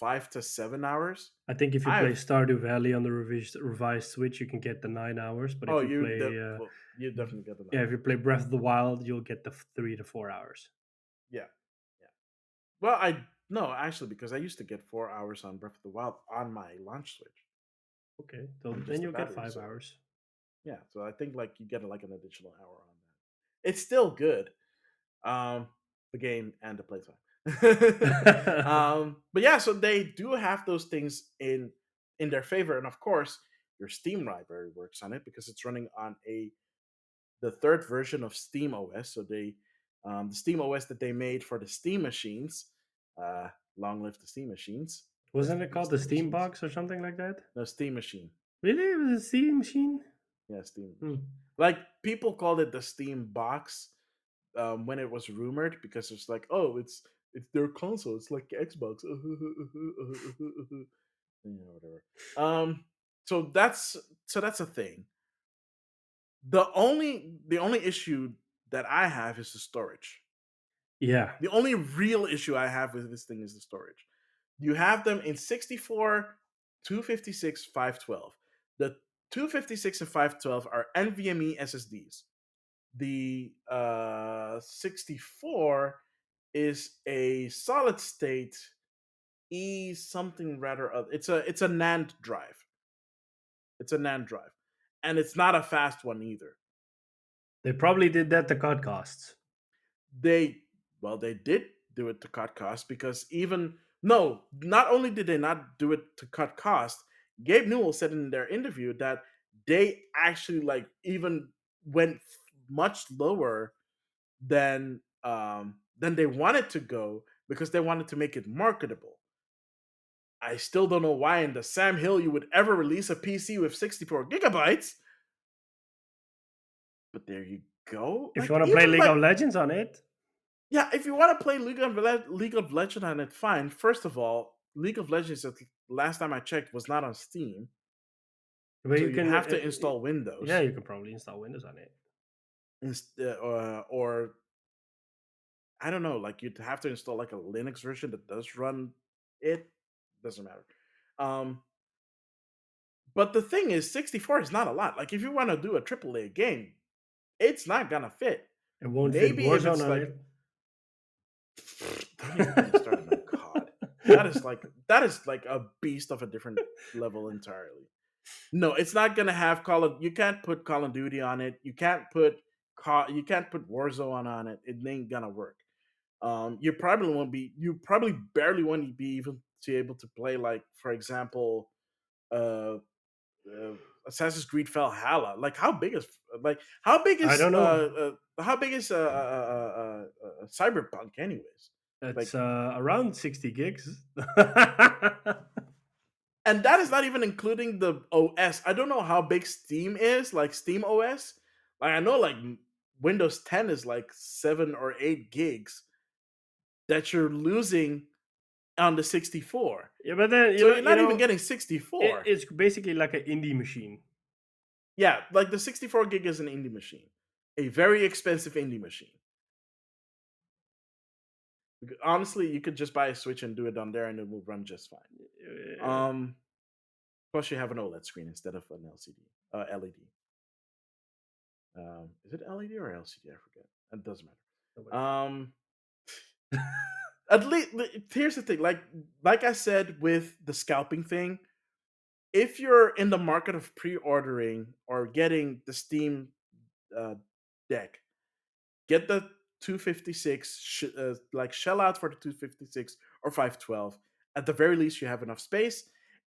A: 5 to 7 hours.
B: I think if you play
A: I've
B: Stardew Valley on the revised Switch, you can get the 9 hours. But
A: oh
B: if you play,
A: well, you definitely get the
B: yeah,
A: nine
B: if you
A: hours.
B: play Breath of the Wild, you'll get the 3 to 4 hours.
A: Yeah, yeah. Well, I no actually because I used to get 4 hours on Breath of the Wild on my launch switch
B: Okay, so
A: from
B: then
A: just the
B: you'll get
A: battery.
B: five
A: So
B: hours.
A: yeah, so I think like you get like an additional hour on that. It's still good. Um, the game and the playtime. But yeah, so they do have those things in their favor, and of course, your Steam library works on it because it's running on a the third version of Steam OS. So they the Steam OS that they made for the Steam machines. Uh, long live the Steam machines. Rest
B: Wasn't
A: in
B: it called
A: peace,
B: the
A: Steam
B: Steam
A: machines.
B: Box or something like that?
A: No, Steam machine.
B: Really? It was a Steam machine?
A: Yeah, Steam
B: Hmm.
A: machine. Like people called it the Steam box when it was rumored because it's like, oh, it's their console. It's like Xbox. Yeah, whatever. Um, so that's a thing. The only issue that I have is the storage.
B: Yeah,
A: The only real issue I have with this thing is the storage. You have them in 64, 256, 512. The 256 and 512 are NVMe SSDs. The 64 is a solid state E something rather other. It's a NAND drive. It's a NAND drive, and it's not a fast one either.
B: they probably did that to cut costs.
A: They they did do it to cut costs because even no, not only did they not do it to cut costs, Gabe Newell said in their interview that they actually like even went much lower than they wanted to go because they wanted to make it marketable. I still don't know why in the Sam Hill you would ever release a PC with 64 gigabytes, but there you go.
B: If you
A: Like
B: want to play
A: even
B: League
A: like
B: of Legends on it,
A: yeah, if you want to play League of Legends on it, fine. First of all, League of Legends last time I checked was not on Steam,
B: but
A: so
B: you
A: you
B: can,
A: have to install
B: yeah,
A: Windows
B: you can probably install Windows on it.
A: or I don't know, like you'd have to install like a Linux version that does run it. Doesn't matter. Um, but the thing is, 64 is not a lot. Like if you want to do a AAA game, it's not gonna fit.
B: It won't fit
A: Maybe if
B: Warzone
A: it's
B: on
A: like,
B: it.
A: don't even get me started on COD. That is like a beast of a different level entirely. No, it's not gonna have Call of. You can't put Call of Duty on it. You can't put Warzone on it. It ain't gonna work. You probably won't be. You probably barely won't be even to able to play like, for example, uh, uh Assassin's Creed Valhalla. Like how big
B: I
A: is
B: don't know.
A: Cyberpunk anyways?
B: It's
A: Like,
B: around 60 gigs.
A: and that is not even including the OS. I don't know how big Steam is, like Steam OS. Like I know like Windows 10 is like 7 or 8 gigs that you're losing on the 64.
B: Yeah, but then
A: So you're
B: you
A: not even
B: know,
A: getting 64.
B: it's basically like an indie machine.
A: Yeah, like the 64 gig is an indie machine, a very expensive indie machine. Honestly, you could just buy a Switch and do it on there, and it will run just fine.
B: Uh,
A: Um, Plus you have an OLED screen instead of an LCD, LED. Is it LED or LCD? I forget. It doesn't matter.
B: nobody
A: At least here's the thing. Like I said with the scalping thing, if you're in the market of pre-ordering or getting the Steam uh, deck, get the 256. Like shell out for the 256 or 512. At the very least, you have enough space,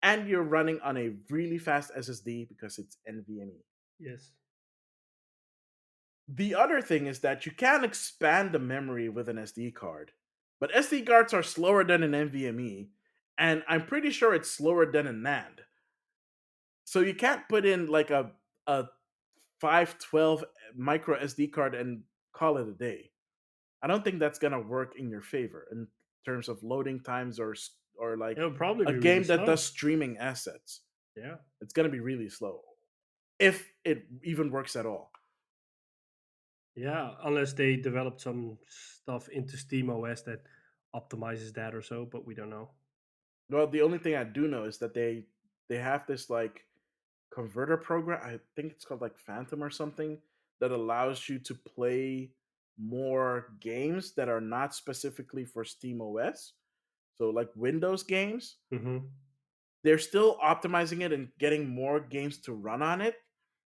A: and you're running on a really fast SSD because it's NVMe.
B: yes.
A: The other thing is that you can expand the memory with an SD card, but SD cards are slower than an NVMe, and I'm pretty sure it's slower than a NAND. So you can't put in like a 512 micro SD card and call it a day. I don't think that's gonna work in your favor in terms of loading times or like
B: It'll probably
A: a
B: be really
A: game that does
B: slow.
A: streaming assets.
B: Yeah.
A: It's gonna be really slow if it even works at all.
B: Yeah, unless they developed some stuff into Steam OS that optimizes that or so, but we don't know.
A: Well, the only thing I do know is that they have this like converter program. I think it's called like Phantom or something that allows you to play more games that are not specifically for Steam OS. So like Windows games,
B: Hmm.
A: they're still optimizing it and getting more games to run on it.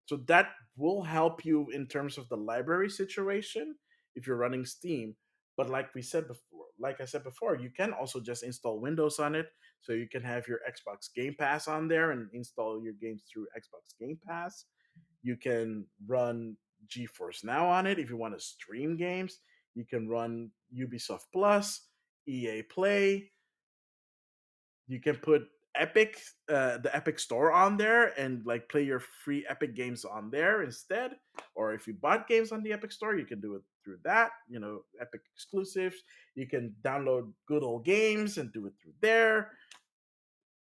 A: So that will help you in terms of the library situation if you're running Steam. But like I said before, you can also just install Windows on it. So you can have your Xbox Game Pass on there and install your games through Xbox Game Pass. You can run GeForce Now on it if you want to stream games. You can run Ubisoft Plus, EA Play, you can put Epic, the Epic Store on there and like play your free Epic games on there instead. Or if you bought games on the Epic Store, you can do it through that. You know, Epic exclusives. You can download good old games and do it through there.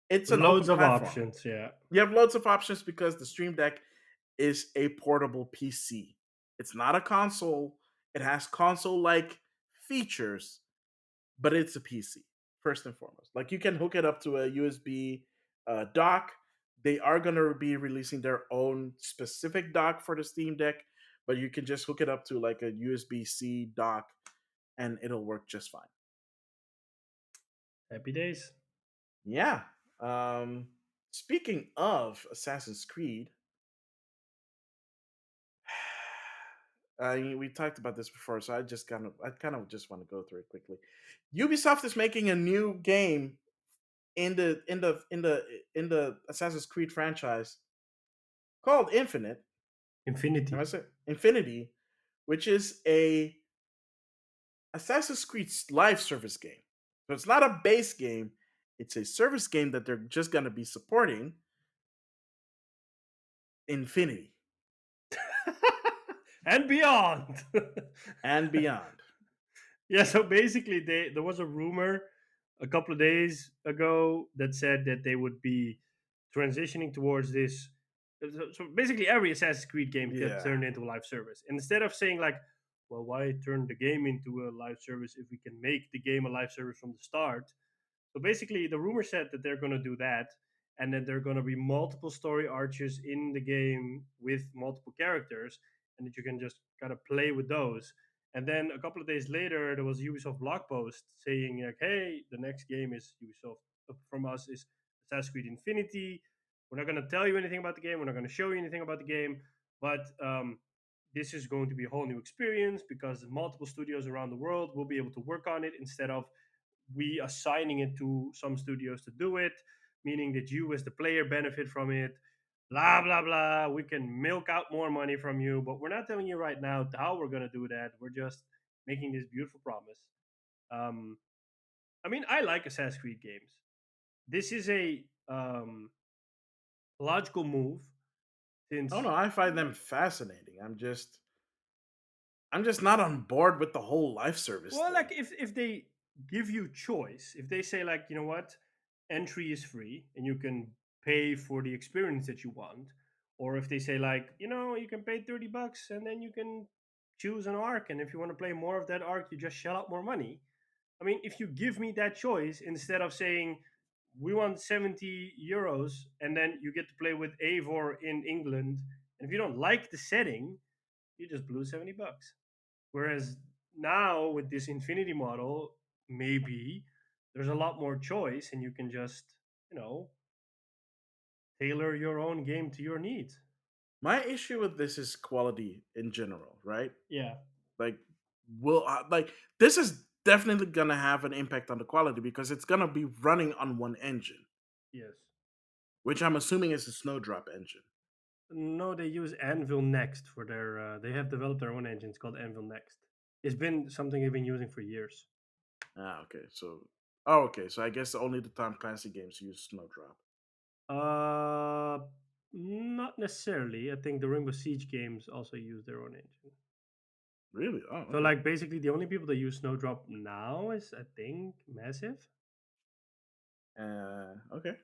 A: It's an open
B: Loads of
A: platform.
B: options. Yeah.
A: You have loads of options because the Stream Deck is a portable PC. It's not a console. It has console like features, but it's a PC first and foremost. Like you can hook it up to a USB dock. They are going to be releasing their own specific dock for the Steam Deck, but you can just hook it up to like a USB C dock and it'll work just fine.
B: Happy days.
A: Yeah. Um, Speaking of Assassin's Creed, I mean, we talked about this before, so I kind of just want to go through it quickly. Ubisoft is making a new game in the Assassin's Creed franchise called Infinite. Am I
B: Infinity.
A: saying Infinity, which is a Assassin's Creed live service game. So it's not a base game; it's a service game that they're just going to be supporting. Infinity
B: And beyond.
A: and beyond.
B: Yeah, so basically there was a rumor a couple of days ago that said that they would be transitioning towards this. So basically every Assassin's Creed game gets
A: Yeah,
B: turned into a live service. And instead of saying like, well, why turn the game into a live service if we can make the game a live service from the start? So basically, the rumor said that they're going to do that, and that there are going to be multiple story arches in the game with multiple characters, and that you can just kind of play with those. And then a couple of days later, there was a Ubisoft blog post saying like, "Hey, the next game is Ubisoft from us is Assassin's Creed Infinity. We're not going to tell you anything about the game. We're not going to show you anything about the game, but this is going to be a whole new experience because multiple studios around the world will be able to work on it instead of we assigning it to some studios to do it, meaning that you as the player benefit from it. Blah blah blah. We can milk out more money from you, but we're not telling you right now how we're gonna do that. We're just making this beautiful promise. Um, I mean, I like Assassin's Creed games. This is a logical move
A: oh
B: since,
A: no, I find them fascinating. I'm just not on board with the whole life service
B: well, like
A: thing.
B: if they give you choice, if they say like, you know what, entry is free and you can pay for the experience that you want, or if they say like, you know, you can pay $30 and then you can choose an arc, and if you want to play more of that arc, you just shell out more money. I mean, if you give me that choice instead of saying we want 70 euros and then you get to play with Eivor in England, and if you don't like the setting, you just blew $70. Whereas now with this infinity model, maybe there's a lot more choice and you can just, you know, tailor your own game to your needs.
A: My issue with this is quality in general, right?
B: Yeah.
A: Like, like this is definitely gonna have an impact on the quality because it's gonna be running on one engine,
B: Yes.
A: which I'm assuming is a Snowdrop engine.
B: No, they use Anvil Next for their. They have developed their own engine. It's called Anvil Next. It's been something they've been using for years.
A: Okay, so okay, so I guess only the Tom Clancy games use Snowdrop.
B: Uh, Not necessarily. I think the Rainbow Siege games also use their own engine.
A: Really? Oh,
B: So,
A: okay.
B: like, basically, the only people that use Snowdrop now is, I think, Massive.
A: Okay.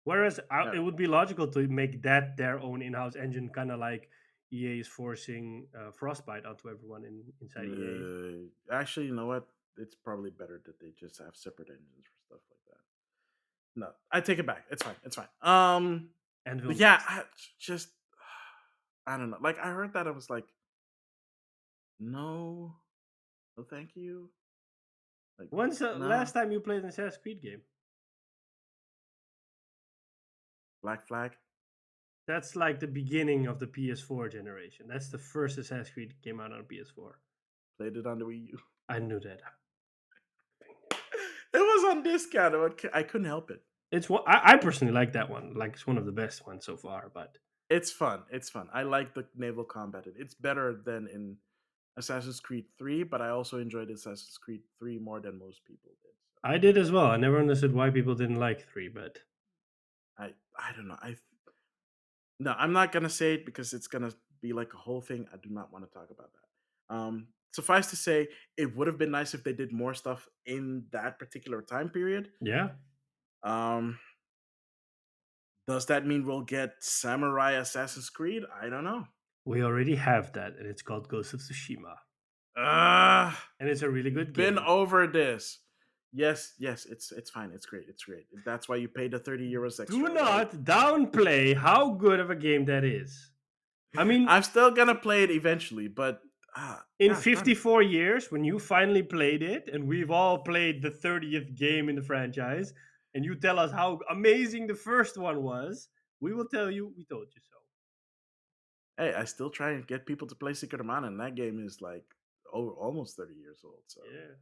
B: Whereas
A: Yeah.
B: it would be logical to make that their own in-house engine, kind of like EA is forcing Frostbite onto everyone inside EA.
A: Actually, you know what? It's probably better that they just have separate engines for stuff like that. No, I take it back. It's fine. It's fine.
B: Anvil
A: But yeah,
B: Next.
A: just I don't know. Like I heard that I was like, no, no, thank you. Like,
B: When's the
A: nah,
B: last time you played an Assassin's Creed game?
A: Black Flag.
B: That's like the beginning of the PS4 generation. That's the first Assassin's Creed that came out on PS4.
A: Played it on the Wii U.
B: I knew that.
A: It was on discount. I couldn't help it.
B: It's one I personally like that one. Like it's one of the best ones so far. But
A: It's fun. It's fun. I like the naval combat. It's better than in Assassin's Creed 3, but I also enjoyed Assassin's Creed 3 more than most people did. So
B: I did as well. I never understood why people didn't like three. But
A: I don't know. I No, I'm not gonna say it because it's gonna be like a whole thing. I do not want to talk about that. Suffice to say, it would have been nice if they did more stuff in that particular time period.
B: yeah,
A: Um, does that mean we'll get Samurai Assassin's Creed? I don't know.
B: we already have that, and it's called Ghost of Tsushima,
A: Uh
B: and it's a really good
A: been
B: game.
A: over this. Yes, yes, it's fine. It's great. It's great. That's why you paid the 30 euros
B: Do
A: extra, right?
B: not downplay how good of a game that is. I mean,
A: I'm still gonna play it eventually, but
B: in
A: gosh darn it.
B: 54 years, when you finally played it, and we've all played the 30th game in the franchise, and you tell us how amazing the first one was, we will tell you we told you so.
A: Hey, I still try and get people to play Secret of Mana, and that game is like over almost 30 years old. So
B: Yeah.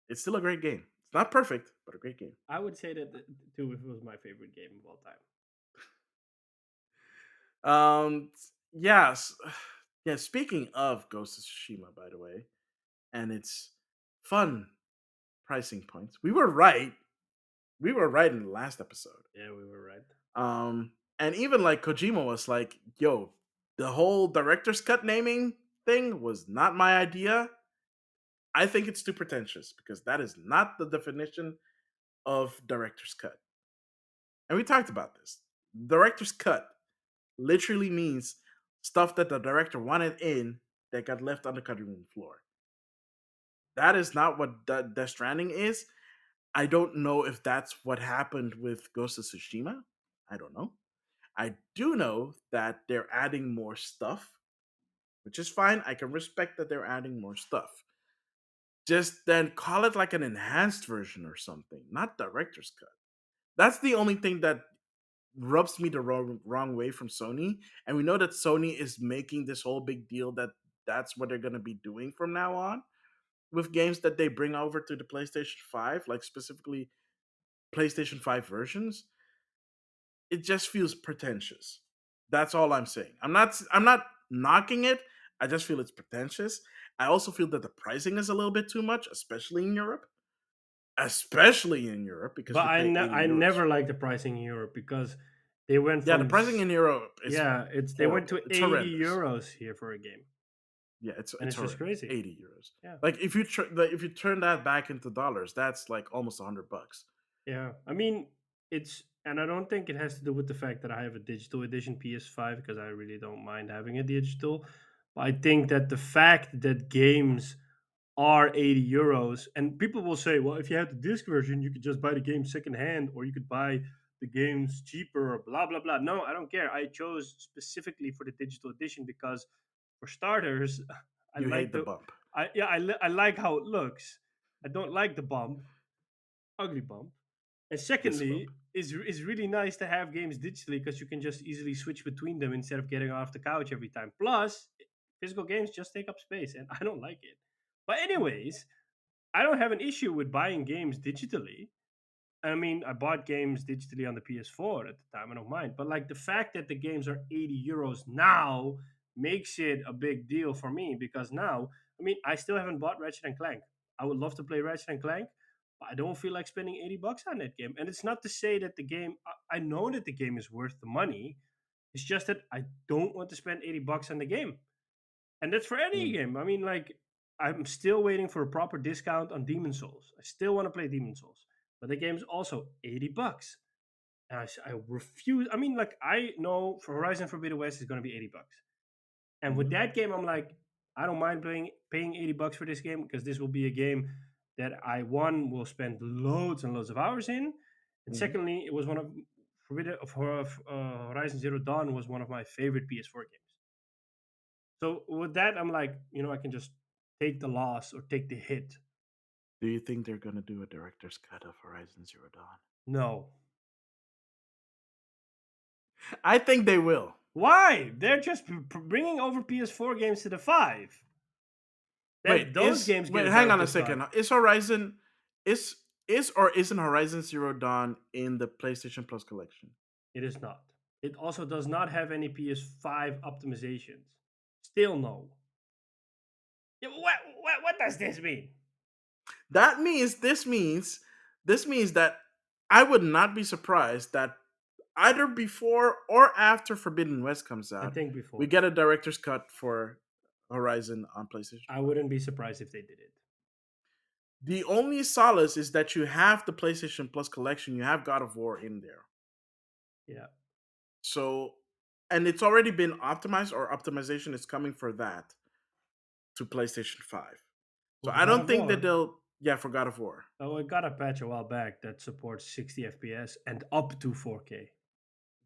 A: it's still a great game. It's not perfect, but a great game.
B: I would say that too if it was my favorite game of all time.
A: Um, yes, yeah. Speaking of Ghost of Tsushima, by the way, and its fun pricing points, we were right. We were right in the last episode.
B: Yeah, we were right.
A: And even like Kojima was like, "Yo, the whole director's cut naming thing was not my idea. I think it's too pretentious because that is not the definition of director's cut." And we talked about this. Director's cut literally means stuff that the director wanted in that got left on the cutting room floor. That is not what Death Stranding is. I don't know if that's what happened with Ghost of Tsushima. I don't know. I do know that they're adding more stuff, which is fine. I can respect that they're adding more stuff. Just then call it like an enhanced version or something, not director's cut. That's the only thing that rubs me the wrong way from Sony. And we know that Sony is making this whole big deal that that's what they're going to be doing from now on with games that they bring over to the PlayStation 5, like specifically PlayStation 5 versions. It just feels pretentious. That's all I'm saying. I'm not knocking it. I just feel it's pretentious. I also feel that the pricing is a little bit too much, especially in Europe. Especially in Europe because
B: But
A: you pay 80
B: I
A: euros.
B: never liked the pricing in Europe because they went
A: Yeah, the
B: from
A: pricing in Europe is
B: yeah, it's they went
A: horrible.
B: to
A: It's
B: 80
A: horrendous.
B: euros here for a game,
A: Yeah,
B: and
A: it's
B: it's just
A: horrendous.
B: crazy.
A: 80 euros.
B: Yeah.
A: Like if you turn that back into dollars, that's like almost $100.
B: Yeah, I mean, it's and I don't think it has to do with the fact that I have a digital edition PS5 because I really don't mind having a digital. But I think that the fact that games are 80 euros, and people will say, well, if you have the disc version, you could just buy the game secondhand, or you could buy the games cheaper, or blah blah blah. No, I don't care. I chose specifically for the digital edition because, for starters, I
A: You
B: like
A: hate the
B: the,
A: bump.
B: I like how it looks. I don't like the bump, ugly bump. And
A: This bump.
B: secondly, is really nice to have games digitally because you can just easily switch between them instead of getting off the couch every time. Plus, physical games just take up space, and I don't like it. But anyways, I don't have an issue with buying games digitally. I mean, I bought games digitally on the PS4 at the time. I don't mind, but like the fact that the games are 80 euros now makes it a big deal for me because now, I mean, I still haven't bought Ratchet and Clank. I would love to play Ratchet and Clank, but I don't feel like spending 80 bucks on that game. And it's not to say that the game, I know that the game is worth the money. It's just that I don't want to spend 80 bucks on the game. And that's for any
A: Mm.
B: game. I mean, like, I'm still waiting for a proper discount on Demon Souls. I still want to play Demon Souls, but the game's also 80 bucks. And I refuse. I mean, like, I know for Horizon Forbidden West is going to be 80 bucks. And with
A: Mhm.
B: that game, I'm like, I don't mind paying 80 bucks for this game because this will be a game that I one will spend loads and loads of hours in, and
A: Hmm.
B: secondly, it was one of Horizon Zero Dawn was one of my favorite PS4 games. So with that, I'm like, I can just take the loss or take the hit.
A: Do you think they're gonna do a director's cut of Horizon Zero Dawn?
B: No,
A: I think they will.
B: why? They're just bringing over PS4 games to the five. Then those games get
A: Wait,
B: a
A: hang on a
B: director's cut.
A: second. Is Horizon is or isn't Horizon Zero Dawn in the PlayStation Plus collection?
B: It is not. It also does not have any PS5 optimizations. Still no. Yeah, what does this mean?
A: That means this means that I would not be surprised that either before or after Forbidden West comes
B: I
A: out,
B: think
A: we
B: before.
A: get a director's cut for Horizon on PlayStation
B: I
A: 5.
B: wouldn't be surprised if they did it.
A: The only solace is that you have the PlayStation Plus collection, you have God of War in there.
B: Yeah.
A: So, and it's already been optimized, or optimization is coming for that to PlayStation 5. So
B: Well,
A: I
B: God
A: don't
B: of
A: think that
B: War.
A: they'll, yeah, for God of War.
B: Oh, I got a patch a while back that supports 60 FPS and up to 4K.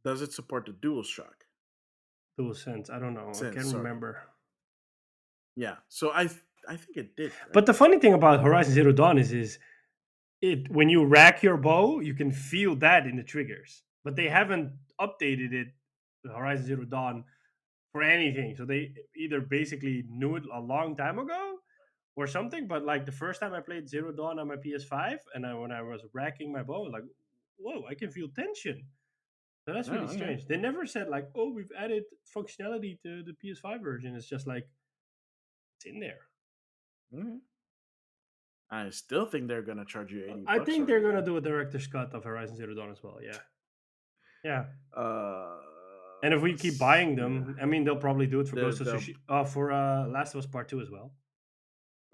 A: Does it support the DualShock?
B: Dual sense. I don't know. I
A: Sense,
B: can't
A: sorry.
B: remember.
A: Yeah. So I think it did,
B: But
A: right?
B: the funny thing about Horizon Zero Dawn is it when you rack your bow, you can feel that in the triggers. But they haven't updated it, the Horizon Zero Dawn, for anything. So they either basically knew it a long time ago or something. But like the first time I played Zero Dawn on my PS5, and when I was racking my bow, like, whoa, I can feel tension. So that's really
A: Oh, okay.
B: strange. They never said like, oh, we've added functionality to the PS5 version. It's just like it's in there.
A: Mhm. I still think they're gonna charge you $80
B: I think
A: for
B: they're
A: it
B: gonna
A: though.
B: do a director's cut of Horizon Zero Dawn as well. Yeah, yeah.
A: Uh,
B: And if we keep buying
A: yeah.
B: them, I mean, they'll probably do it for Ghost of
A: They'll.
B: Tsushima, for Last of Us Part Two as well.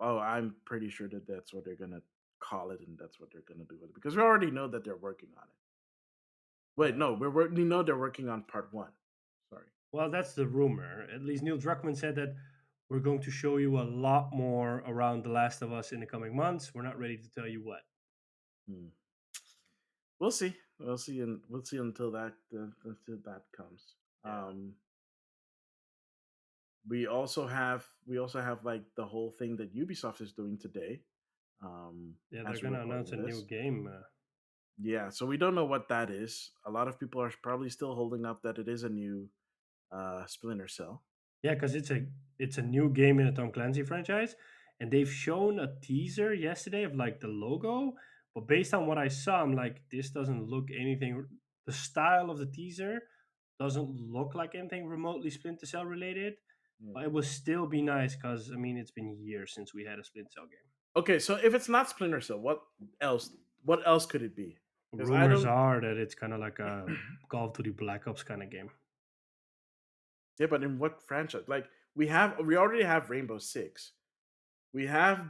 A: Oh, I'm pretty sure that that's what they're gonna call it, and that's what they're gonna do with it because we already know that they're working on it. Wait,
B: Yeah.
A: no, we know they're working on part one. Sorry.
B: Well, that's the rumor. At least Neil Druckmann said that we're going to show you a lot more around The Last of Us in the coming months. We're not ready to tell you what.
A: Hmm. We'll see. We'll see, and we'll see until that comes.
B: Yeah.
A: We also have like the whole thing that Ubisoft is doing today.
B: Yeah, they're
A: As we're
B: gonna announce
A: recording
B: a new
A: this,
B: game.
A: yeah. So we don't know what that is. A lot of people are probably still holding up that it is a new Splinter Cell.
B: Yeah, because it's a new game in the Tom Clancy franchise, and they've shown a teaser yesterday of like the logo. But based on what I saw, I'm like, this doesn't look anything. The style of the teaser doesn't look like anything remotely Splinter Cell related.
A: Yeah.
B: But it would still be nice because I mean it's been years since we had a Splinter Cell game.
A: Okay, so if it's not Splinter Cell, else? What else could it be? Because I
B: Rumors
A: don't.
B: are that it's kind of like a Call of Duty Black Ops kind of game.
A: Yeah, but in what franchise? Like we already have Rainbow Six. We have,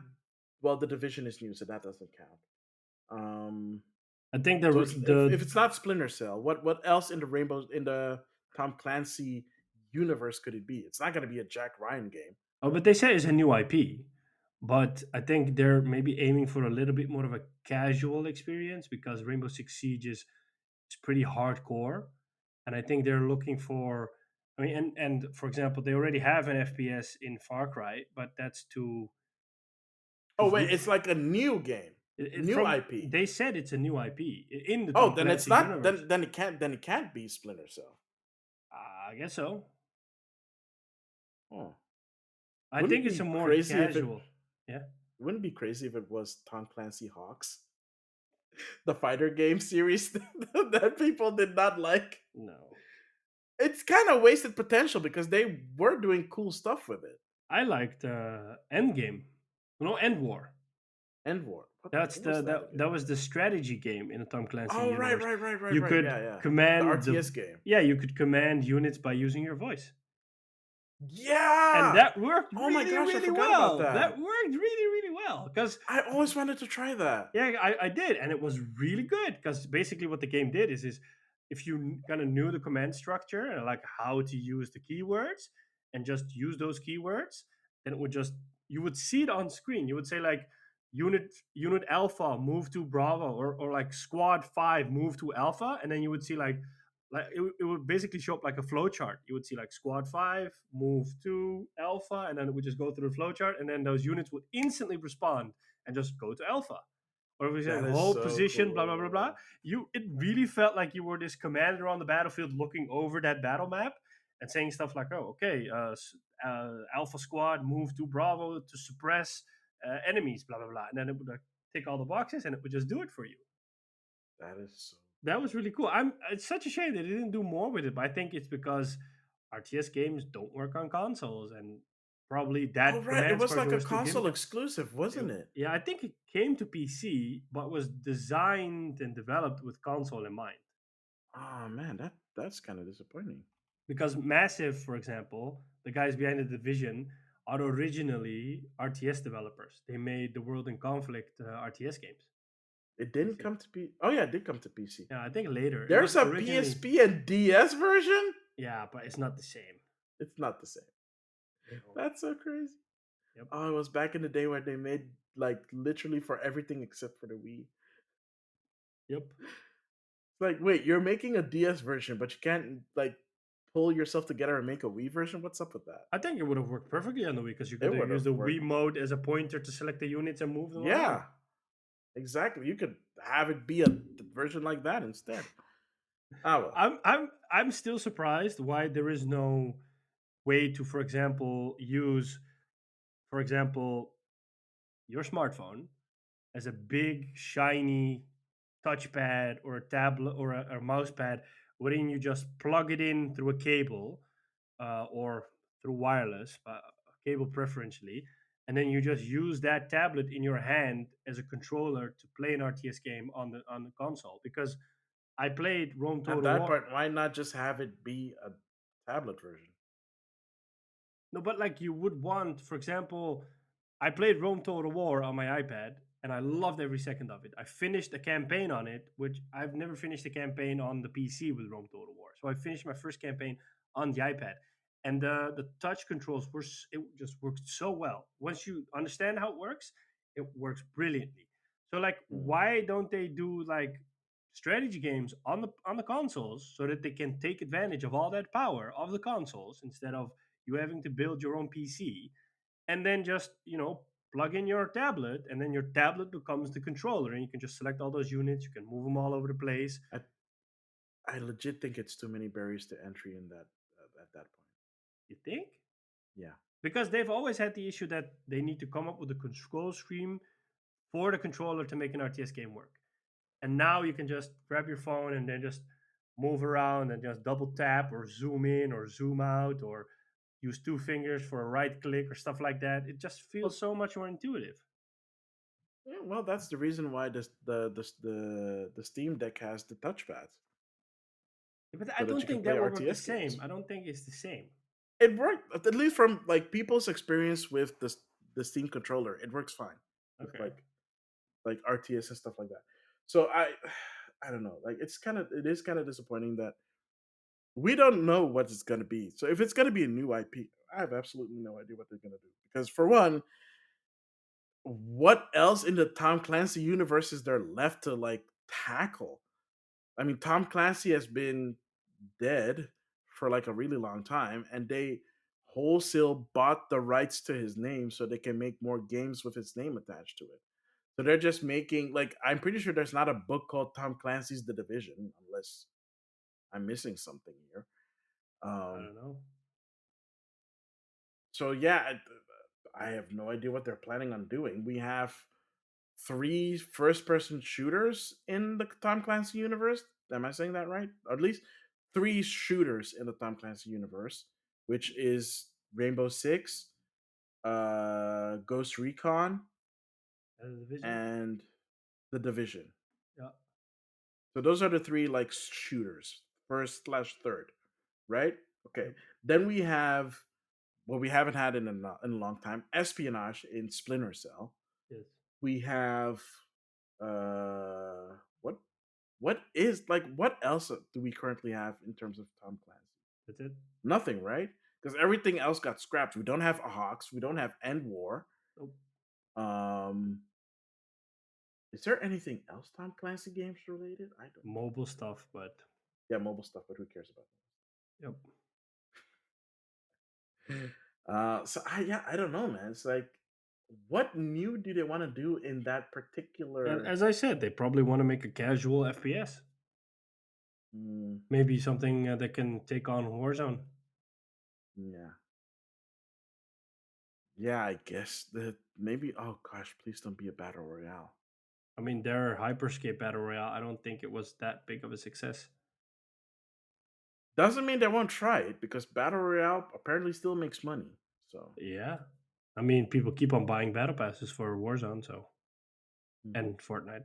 A: well, the Division is new, so that doesn't count. Um,
B: I think
A: so if
B: the
A: it's not Splinter Cell, what else in the Tom Clancy universe could it be? It's not going to be a Jack Ryan game.
B: oh, but they say it's a new IP. But I think they're maybe aiming for a little bit more of a casual experience because Rainbow Six Siege is pretty hardcore, and I think they're looking for. I mean, and for example, they already have an FPS in Far Cry, but that's to
A: Oh wait,
B: root
A: it's like a new game, new
B: from.
A: IP.
B: They said it's a new IP in the
A: Oh,
B: Tom
A: then it's
B: Clancy
A: not.
B: universe.
A: Then it can't be Splinter Cell.
B: I guess so.
A: Oh,
B: I
A: wouldn't
B: think
A: it
B: it's a
A: be
B: more
A: crazy if it?
B: casual. Yeah.
A: Wouldn't it be crazy if it was Tom Clancy Hawks, the fighter game series that people did not like?
B: No,
A: It's kind of wasted potential because they were doing cool stuff with it.
B: I liked Endgame. No, End War.
A: End War.
B: That's
A: What was that
B: that
A: again?
B: was the strategy game in the Tom Clancy
A: Oh, right,
B: universe.
A: right, right, right,
B: You
A: right.
B: could
A: Yeah, yeah. The
B: command the
A: RTS game.
B: yeah, you could command units by using your voice. And
A: Yeah.
B: that worked
A: Oh my
B: really,
A: gosh, I
B: really
A: forgot about
B: well. That
A: that.
B: worked really, really well. Because
A: I always wanted to try that.
B: yeah, I did, and it was really good. Because basically, what the game did is if you kind of knew the command structure and like how to use the keywords and just use those keywords, then it would just you would see it on screen. You would say like unit alpha move to bravo, or like squad 5 move to alpha, and then you would see like it would basically show up like a flow chart. You would see like squad 5 move to alpha, and then it would just go through the flow chart, and then those units would instantly respond and just go to alpha. Or if we say
A: That is
B: hold
A: so
B: position, blah blah blah blah,
A: cool.
B: it really felt like you were this commander on the battlefield looking over that battle map and saying stuff like, "Oh, okay, Alpha Squad move to Bravo to suppress enemies, blah blah blah," and then it would tick all the boxes and it would just do it for you.
A: That is so
B: That was really cool. It's such a shame they didn't do more with it, but I think it's because RTS games don't work on consoles, and probably
A: Oh,
B: that
A: right. It
B: command
A: was like
B: structure
A: a
B: was too
A: console
B: gimmicky.
A: exclusive, wasn't it?
B: Yeah, I think it came to PC, but was designed and developed with console in mind.
A: Oh man, that's kind of disappointing.
B: Because Massive, for example, the guys behind the Division are originally RTS developers. They made the World in Conflict RTS games.
A: It didn't
B: PC.
A: come to P. Oh yeah, it did come to PC.
B: Yeah, I think later. It
A: There's
B: was
A: a
B: originally.
A: PSP and DS version.
B: Yeah, but it's not the same.
A: It's not the same.
B: No.
A: That's so crazy.
B: Yep.
A: Oh, it was back in the day when they made like literally for everything except for the Wii.
B: Yep.
A: Like, wait, you're making a DS version, but you can't like pull yourself together and make a Wii version? What's up with that?
B: I think it would have worked perfectly on the Wii because you
A: It
B: could have
A: would
B: used
A: have
B: the Wii
A: worked.
B: mode as a pointer to select the units and move them around.
A: Yeah, exactly. You could have it be a version like that instead. Ah well.
B: I'm still surprised why there is no way to, for example, use, for example, your smartphone as a big shiny touchpad or a tablet or a mouse pad, wherein you just plug it in through a cable or through wireless, a cable preferentially, and then you just use that tablet in your hand as a controller to play an RTS game on the console. Because I played Rome
A: At
B: Total
A: that
B: War.
A: point, why not just have it be a tablet version?
B: No, but like you would want, for example, I played Rome Total War on my iPad and I loved every second of it. I finished a campaign on it, which I've never finished a campaign on the PC with Rome Total War. So I finished my first campaign on the iPad. And the touch controls it just worked so well. Once you understand how it works brilliantly. So like
A: Hmm.
B: why don't they do like strategy games on the consoles so that they can take advantage of all that power of the consoles instead of you having to build your own PC and then just plug in your tablet and then your tablet becomes the controller and you can just select all those units, you can move them all over the place.
A: I I legit think it's too many barriers to entry in that at that point.
B: You think?
A: Yeah.
B: Because they've always had the issue that they need to come up with a control scheme for the controller to make an RTS game work. And now you can just grab your phone and then just move around and just double tap or zoom in or zoom out or use two fingers for a right click or stuff like that. It just feels
A: Well,
B: so much more intuitive.
A: yeah, well, that's the reason why the Steam Deck has the touchpads
B: But I
A: so that
B: don't
A: you can
B: think
A: play
B: that will work the
A: RTS
B: same.
A: games.
B: I don't think it's the same.
A: It worked at least from like people's experience with the Steam controller. It works fine with
B: Okay.
A: like RTS and stuff like that. So I don't know. Like it is kind of disappointing that we don't know what it's going to be. So if it's going to be a new IP, I have absolutely no idea what they're going to do. Because for one, what else in the Tom Clancy universe is there left to like tackle? I mean, Tom Clancy has been dead for like a really long time, and they wholesale bought the rights to his name so they can make more games with his name attached to it. So they're just making like I'm pretty sure there's not a book called Tom Clancy's The Division unless I'm missing something here.
B: I
A: Um,
B: don't know.
A: so yeah, I have no idea what they're planning on doing. We have three first-person shooters in the Tom Clancy universe. Am I saying that right? Or at least three shooters in the Tom Clancy universe, which is Rainbow Six, Ghost Recon,
B: As a division.
A: and The Division.
B: Yeah.
A: So those are the three like shooters, first slash third, right? Okay.
B: Yep.
A: Then we have what we haven't had in a long time: espionage in Splinter Cell.
B: Yes.
A: We have uh, what what else do we currently have in terms of Tom Clancy?
B: That's it.
A: Nothing, right? Because everything else got scrapped. We don't have a Hawks. We don't have End War.
B: Nope.
A: Um, Is there anything else Tom Clancy games related? I don't think
B: Mobile stuff, but
A: yeah, mobile stuff, but who cares about
B: yep.
A: that? So yeah, I don't know, man. It's like, what new do they want to do in that particular?
B: As I said, they probably want to make a casual FPS.
A: Mm,
B: Maybe something that can take on Warzone.
A: yeah, yeah, I guess that maybe. Oh gosh, please don't be a battle royale.
B: I mean, their Hyperscape Battle Royale, I don't think it was that big of a success.
A: Doesn't mean they won't try it because battle royale apparently still makes money. So
B: Yeah. I mean, people keep on buying battle passes for Warzone, so
A: mhm.
B: and Fortnite.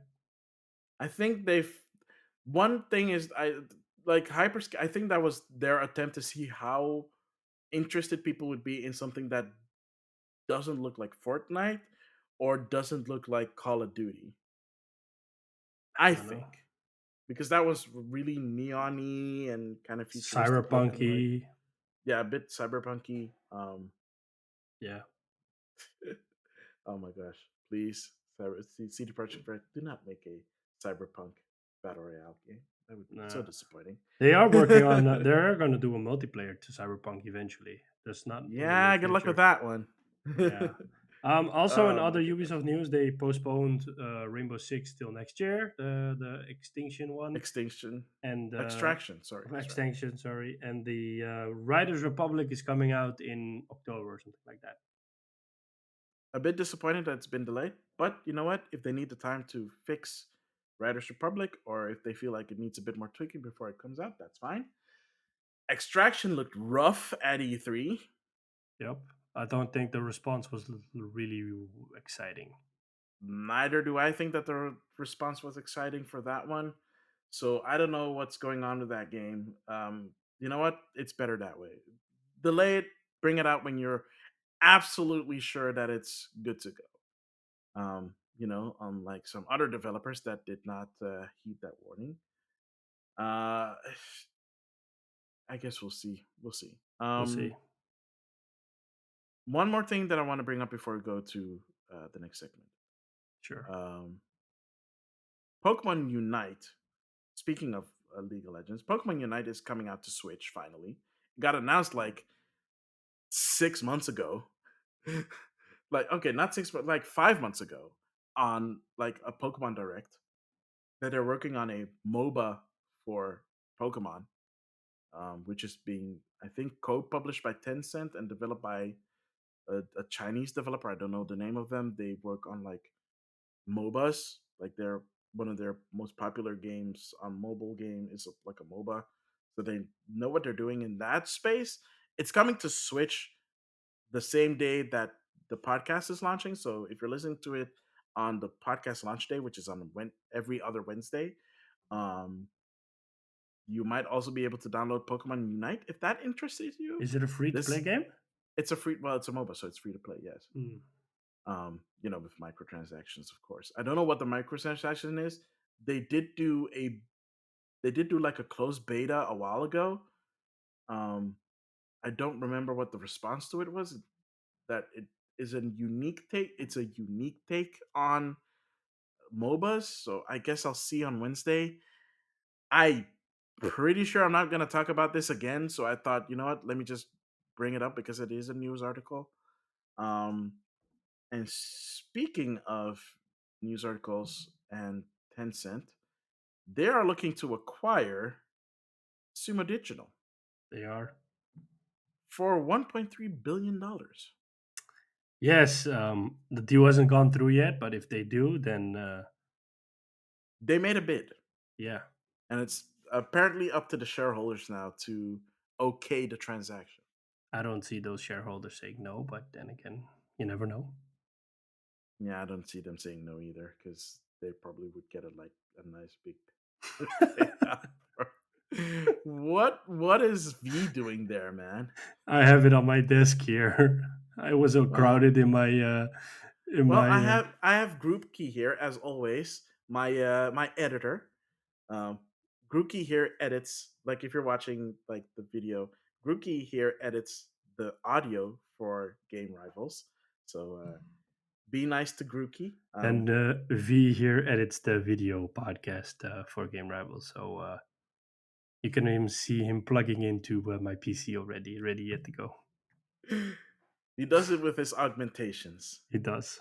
A: I think they've. One thing is I like hyperscale. I think that was their attempt to see how interested people would be in something that doesn't look like Fortnite or doesn't look like Call of Duty. I
B: I don't know.
A: think because that was really neon-y and kind of futuristic looking, like
B: Cyberpunky.
A: yeah, a bit cyberpunky.
B: Yeah.
A: Oh my gosh, please, CD Projekt Red, do not make a cyberpunk battle royale game. That would be so
B: No.
A: disappointing.
B: They are working on they're going to do a multiplayer to Cyberpunk eventually. That's not in the near
A: Yeah, good luck with
B: future.
A: that one.
B: Yeah. Also, in
A: Oh my
B: other
A: goodness.
B: Ubisoft news, they postponed Rainbow Six till next year, the Extinction one,
A: Extinction,
B: and
A: extraction. Sorry,
B: of
A: extraction.
B: Extinction, sorry, and the Riders Republic is coming out in October or something like that.
A: A bit disappointed that it's been delayed, but you know what? If they need the time to fix Riders Republic, or if they feel like it needs a bit more tweaking before it comes out, that's fine. Extraction looked rough at E3.
B: Yep. I don't think the response was really exciting.
A: Neither do I think that the response was exciting for that one. So I don't know what's going on with that game. You know what? It's better that way. Delay it, bring it out when you're absolutely sure that it's good to go. Unlike some other developers that did not heed that warning. Uh, I guess we'll see. We'll see.
B: We'll see.
A: One more thing that I want to bring up before we go to the next segment.
B: Sure.
A: Um, Pokemon Unite. Speaking of League of Legends, Pokemon Unite is coming out to Switch finally. It got announced like 6 months ago. Like, okay, not six, but like 5 months ago on like a Pokemon Direct that they're working on a MOBA for Pokemon, which is being, I think, co-published by Tencent and developed by a Chinese developer. I don't know the name of them. They work on like MOBAs. Like they're one of their most popular games on mobile game is like a MOBA. So they know what they're doing in that space. It's coming to Switch the same day that the podcast is launching. So if you're listening to it on the podcast launch day, which is on every other Wednesday, um, you might also be able to download Pokemon Unite if that interests you.
B: Is it a free to play
A: This
B: game?
A: it's a free well, it's a MOBA, so it's free to play, yes.
B: Hmm.
A: With microtransactions, of course. I don't know what the microtransaction is. They did do a they did do like a closed beta a while ago. Um, I don't remember what the response to it was. That it is a unique take. It's a unique take on MOBAs. So I guess I'll see on Wednesday. I pretty sure I'm not gonna talk about this again. So I thought, you know what, let me just bring it up because it is a news article. Um, and speaking of news articles and Tencent, they are looking to acquire Sumo Digital
B: They are.
A: for $1.3 billion.
B: Yes, the deal hasn't gone through yet, but if they do, then
A: They made a bid,
B: yeah,
A: and it's apparently up to the shareholders now to okay the transaction.
B: I don't see those shareholders saying no, but then again, you never know.
A: Yeah, I don't see them saying no either because they probably would get a nice big payout. What is V doing there, man?
B: I have it on my desk here. I was so
A: Well,
B: crowded in my in
A: well, I
B: my
A: have I have Group Key here as always. My editor. Um, Group Key here edits like if you're watching like the video. Group Key here edits the audio for Game Rivals. So Be nice to Grookey.
B: And V here edits the video podcast for Game Rivals, so you can even see him plugging into my PC already, ready yet to go.
A: He does it with his augmentations.
B: He does.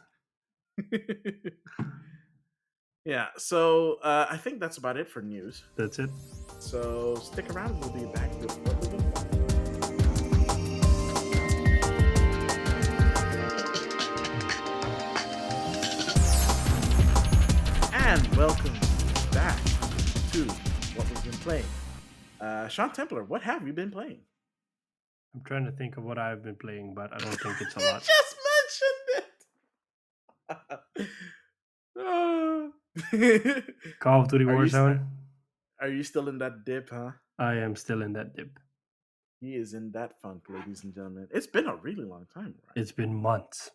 A: Yeah, so I think that's about it for news.
B: That's it.
A: So stick around. We'll be back with what we've been playing. And welcome back to what we've been playing. Sean Templar, what have you been playing?
B: I'm trying to think of what I've been playing, but I don't think it's a
A: You
B: lot.
A: just mentioned it.
B: Call of Duty
A: are you
B: Warzone.
A: are you still in that dip, huh?
B: I am still in that dip.
A: He is in that funk, ladies and gentlemen. It's been a really long time, right?
B: It's been months.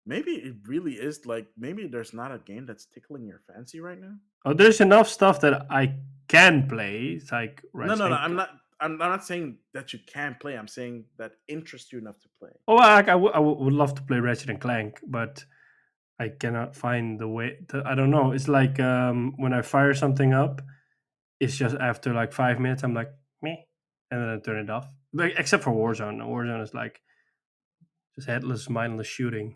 A: Maybe it really is like maybe there's not a game that's tickling your fancy right now.
B: Oh, there's enough stuff that I can play. It's like
A: No.
B: Ratchet.
A: I'm not saying that you can't play. I'm saying that interests you enough to play.
B: Oh, I would love to play Ratchet and Clank, but I cannot find the way. I don't know. It's like when I fire something up, it's just after like 5 minutes, I'm like me, and then I turn it off. Like, except for Warzone. Warzone is like just headless, mindless shooting.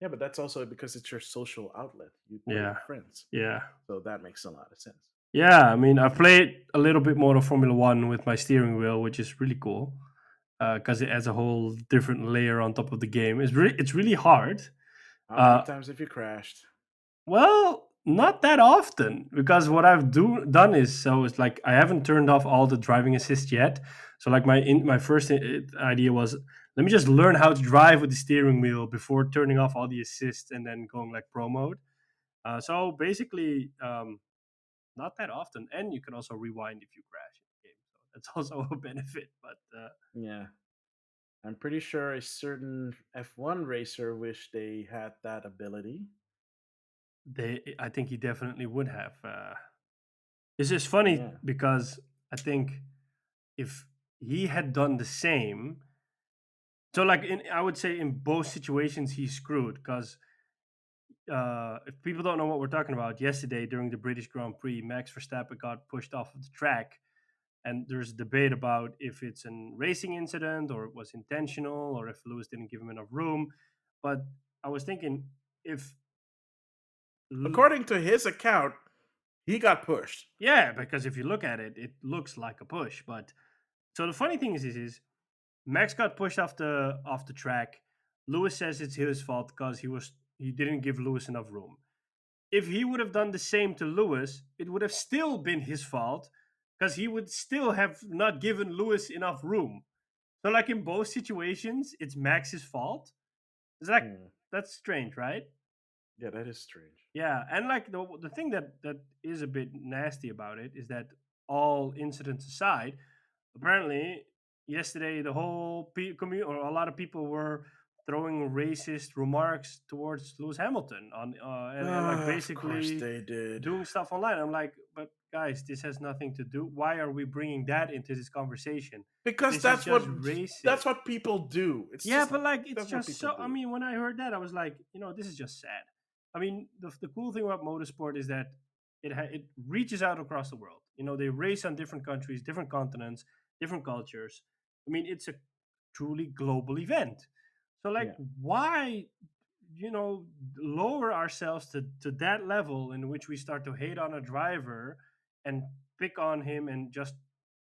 A: Yeah, but that's also because it's your social outlet. You play
B: Yeah,
A: with friends,
B: yeah,
A: so that makes a lot of sense.
B: yeah. I mean, I've played a little bit more of Formula One with my steering wheel, which is really cool because it adds a whole different layer on top of the game. It's really hard.
A: How many
B: Uh,
A: times have you crashed?
B: Well, not that often because what I've done is so it's like I haven't turned off all the driving assist yet. So like my first idea was let me just learn how to drive with the steering wheel before turning off all the assists and then going like pro mode. So basically, not that often, and you can also rewind if you crash in the game. So that's also a benefit. But
A: Yeah, I'm pretty sure a certain F1 racer wished they had that ability.
B: I think he definitely would have. It's just funny
A: Yeah.
B: because I think if he had done the same, so like I would say in both situations he's screwed because if people don't know what we're talking about, yesterday during the British Grand Prix, Max Verstappen got pushed off of the track, and there's debate about if it's a racing incident or it was intentional or if Lewis didn't give him enough room. But I was thinking if L-
A: According to his account, he got pushed.
B: yeah, because if you look at it, it looks like a push. But so the funny thing is Max got pushed off the track. Lewis says it's his fault because he didn't give Lewis enough room. If he would have done the same to Lewis, it would have still been his fault because he would still have not given Lewis enough room. So like in both situations, it's Max's fault. It's like
A: Hmm.
B: that's strange, right?
A: Yeah, that is strange.
B: Yeah, and like the thing that is a bit nasty about it is that all incidents aside, apparently yesterday the whole community or a lot of people were throwing racist remarks towards Lewis Hamilton on and like
A: Of course
B: basically
A: they did.
B: doing stuff online. I'm like, but guys, this has nothing to do. Why are we bringing that into this conversation?
A: Because
B: This is just racist.
A: that's what people do. It's
B: Yeah,
A: just
B: but like it's
A: that's what
B: just
A: people
B: so. I
A: do.
B: mean, when I heard that, I was like, this is just sad. I mean, the cool thing about motorsport is that it reaches out across the world. They race on different countries, different continents, different cultures. I mean, it's a truly global event. So, like,
A: Yeah.
B: why lower ourselves to that level in which we start to hate on a driver and pick on him and just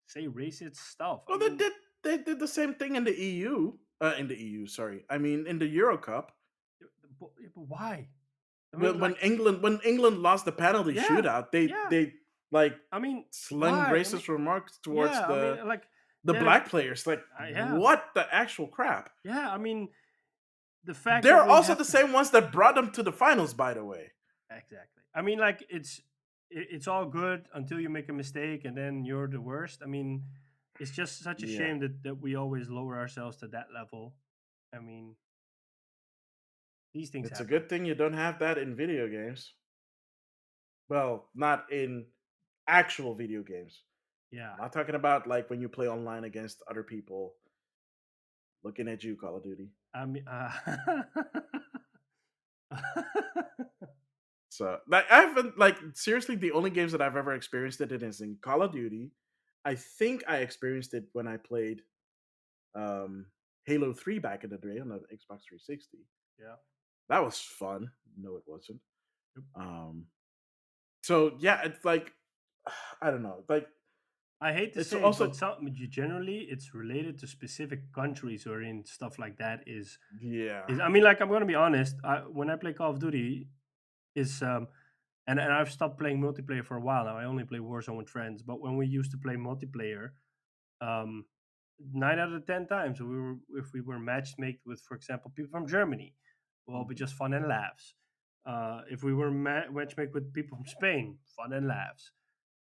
B: say racist stuff? I
A: Well,
B: mean,
A: they did the same thing in the EU. In the EU, sorry. I mean, in the Euro Cup.
B: but why? I mean,
A: When
B: like,
A: England lost the penalty
B: yeah,
A: shootout,
B: yeah.
A: they like
B: I mean,
A: slung
B: why? I mean,
A: racist remarks towards
B: yeah. I mean, like,
A: the
B: they like,
A: black players. Like,
B: yeah,
A: what the actual crap?
B: yeah. I mean, the fact that
A: They're
B: we
A: also
B: have
A: the
B: to
A: same ones that brought them to the finals, by the way.
B: exactly. I mean, like, it's all good until you make a mistake and then you're the worst. I mean, it's just such a
A: Yeah.
B: shame that we always lower ourselves to that level. I mean, these things
A: It's a
B: happen.
A: good thing you don't have that in video games. Well, not in actual video games.
B: Yeah.
A: I'm not talking about like when you play online against other people looking at you, Call of Duty.
B: I mean,
A: So like I haven't like seriously the only games that I've ever experienced it in is in Call of Duty. I think I experienced it when I played um Halo 3 back in the day on the Xbox 360.
B: Yeah.
A: That was fun. No, it wasn't.
B: Yep.
A: Um so yeah, it's like I don't know. Like
B: I hate to
A: it's
B: say it, but
A: also
B: some generally it's related to specific countries wherein stuff like that
A: yeah.
B: is. I mean, like I'm gonna be honest. When I play Call of Duty, is and I've stopped playing multiplayer for a while now. I only play Warzone with friends. But when we used to play multiplayer, um, 9 out of 10 times if we were matchmaked with, for example, people from Germany, well, be
A: Mhm.
B: just fun and laughs. If we were matchmaked with people from Spain, fun and laughs.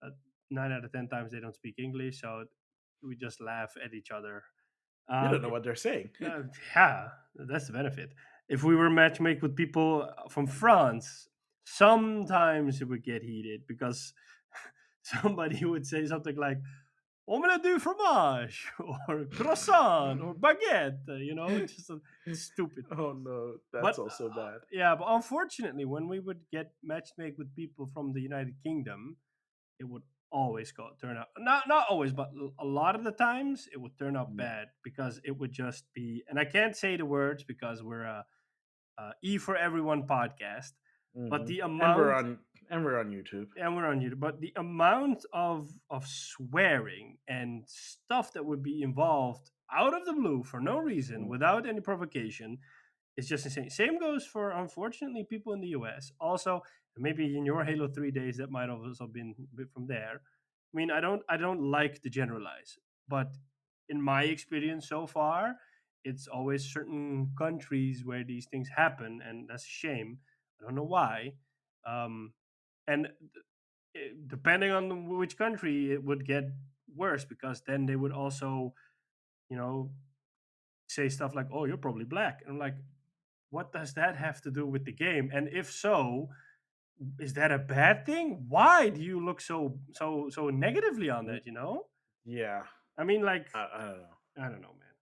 B: Uh, 9 out of 10 times they don't speak English, so we just laugh at each other.
A: You don't
B: Um,
A: know what they're saying.
B: yeah, that's the benefit. If we were matchmake with people from France, sometimes it would get heated because somebody would say something like "omelette du fromage" or "croissant" or "baguette." Just stupid
A: Oh
B: things.
A: no,
B: But
A: that's also bad.
B: yeah, but unfortunately, when we would get matchmake with people from the United Kingdom, it would always turn out, not always, but a lot of the times it would turn out
A: Yeah.
B: bad because it would just be, and I can't say the words because we're a E for Everyone podcast, but
A: Hmm.
B: the
A: And we're
B: amount,
A: on and we're on YouTube.
B: and we're on YouTube, but the amount of swearing and stuff that would be involved out of the blue for no reason
A: Mm.
B: without any provocation, it's just insane. Same goes for, unfortunately, people in the US. Also, maybe in your Halo 3 days, that might have also been a bit from there. I mean, I don't like to generalize, but in my experience so far, it's always certain countries where these things happen, and that's a shame. I don't know why. Um, and depending on which country, it would get worse because then they would also, you know, say stuff like, "Oh, you're probably black," and I'm like, what does that have to do with the game? And if so, is that a bad thing? Why do you look so negatively on
A: Mm.
B: that? You know,
A: Yeah.
B: I mean, like,
A: I don't know.
B: I don't know, man.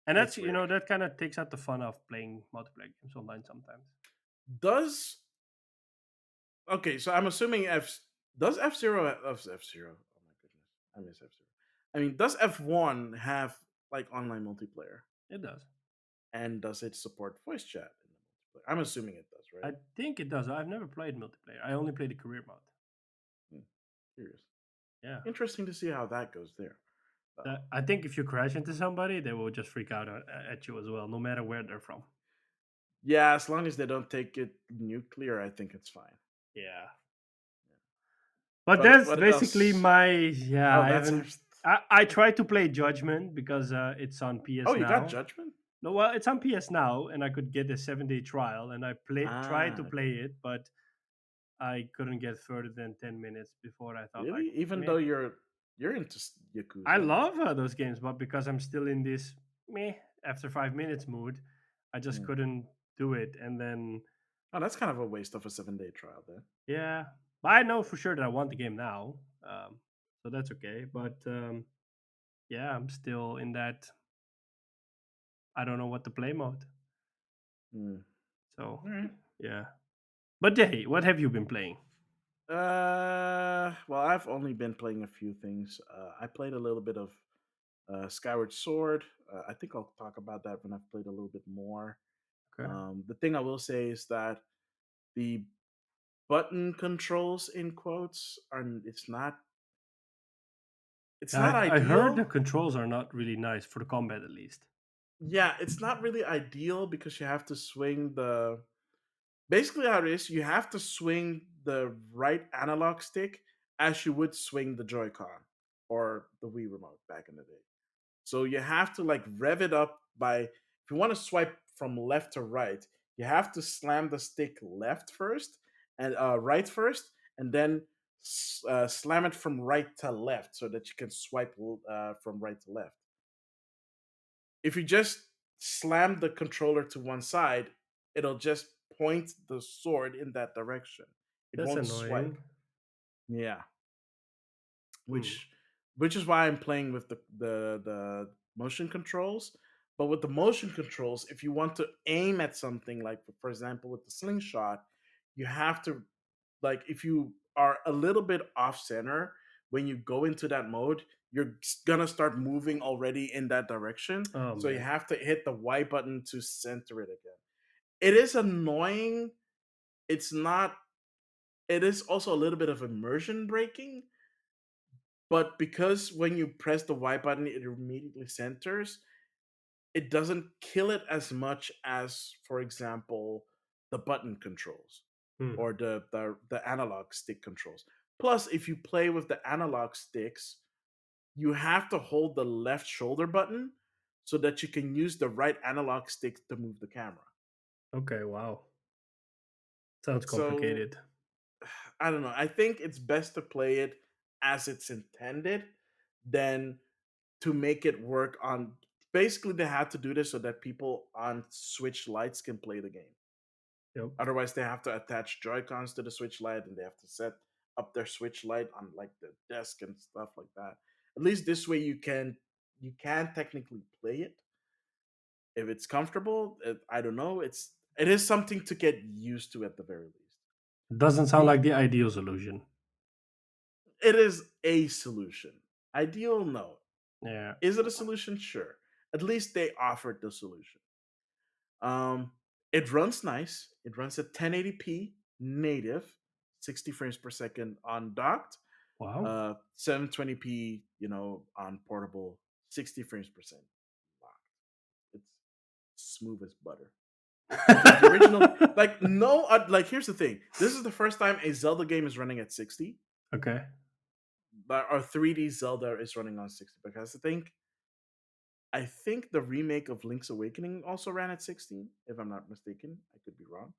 B: And that's,
A: It's weird.
B: that kind of takes out the fun of playing multiplayer games online sometimes.
A: Does okay? So I'm assuming F does F Zero F Zero. Oh my goodness, I miss F Zero. I mean, does F1 have like online multiplayer?
B: It does.
A: And does it support voice chat in the multiplayer? I'm assuming it does,
B: I
A: right?
B: think it does. I've never played multiplayer. I only played the career mode.
A: Hmm, curious.
B: Yeah.
A: Interesting to see how that goes there.
B: I think if you crash into somebody, they will just freak out at you as well, no matter where they're from.
A: Yeah, as long as they don't take it nuclear, I think it's fine.
B: Yeah.
A: Yeah.
B: But that's
A: What
B: basically
A: else?
B: my, yeah.
A: Oh,
B: I
A: that's
B: haven't. I tried to play Judgment because it's on
A: oh,
B: PS
A: you got
B: now.
A: Judgment?
B: No, well, it's on PS now, and I could get a 7 day trial, and I tried
A: Ah,
B: to
A: okay.
B: play it, but I couldn't get further than 10 minutes before I thought like,
A: Really? Even
B: meh.
A: though you're into
B: I
A: Yakuza?
B: love those games, but because I'm still in this meh after 5 minutes mood, I just
A: Hmm.
B: couldn't do it. And then,
A: Oh, that's kind of a waste of a 7 day trial then.
B: yeah, but I know for sure that I want the game now, so that's okay. But yeah, I'm still in that I don't know what to play mode.
A: Hmm.
B: So
A: All right.
B: yeah. But hey, what have you been playing?
A: Well, I've only been playing a few things. I played a little bit of Skyward Sword. I think I'll talk about that when I've played a little bit more.
B: Okay.
A: The thing I will say is that the button controls in quotes are it's not
B: I heard the
A: ideal.
B: controls are not really nice for the combat at least.
A: Yeah, it's not really ideal because you have to swing the basically how it is, you have to swing the right analog stick as you would swing the Joy-Con or the Wii remote back in the day. So you have to like rev it up by if you want to swipe from left to right, you have to slam the stick left first and right first, and then slam it from right to left so that you can swipe from right to left. If you just slam the controller to one side, it'll just point the sword in that direction. It
B: That's
A: won't swipe.
B: annoying.
A: Yeah,
B: Hmm.
A: which which is why I'm playing with the motion controls. But with the motion controls, if you want to aim at something, like for example with the slingshot, you have to, like, if you are a little bit off center when you go into that mode, you're gonna start moving already in that direction.
B: Oh
A: So you
B: man.
A: have to hit the Y button to center it again. It is annoying. It's not. It is also a little bit of immersion breaking, but because when you press the Y button, it immediately centers, it doesn't kill it as much as, for example, the button controls
B: Hmm.
A: or the analog stick controls. Plus, if you play with the analog sticks, you have to hold the left shoulder button so that you can use the right analog stick to move the camera.
B: Okay. Wow. Sounds
A: So
B: complicated.
A: I don't know. I think it's best to play it as it's intended than to make it work on. Basically, they had to do this so that people on Switch lights can play the game.
B: Yep.
A: Otherwise, they have to attach Joy Cons to the Switch Lite, and they have to set up their Switch Lite on like the desk and stuff like that. At least this way, you can technically play it if it's comfortable. I don't know. It is something to get used to at the very least.
B: Doesn't sound
A: The
B: like the ideal solution.
A: It is a solution. Ideal, no.
B: Yeah.
A: Is it a solution? Sure. At least they offered the solution. Um, it runs nice. It runs at 1080p native, 60 frames per second on docked,
B: Wow.
A: 720p, on portable, 60 frames per second locked. It's smooth as butter. Because the original, like, no, like, here's the thing. This is the first time a Zelda game is running at 60,
B: Okay.
A: but our 3D Zelda is running on 60. Because I think the remake of Link's Awakening also ran at 60, if I'm not mistaken. I could be wrong.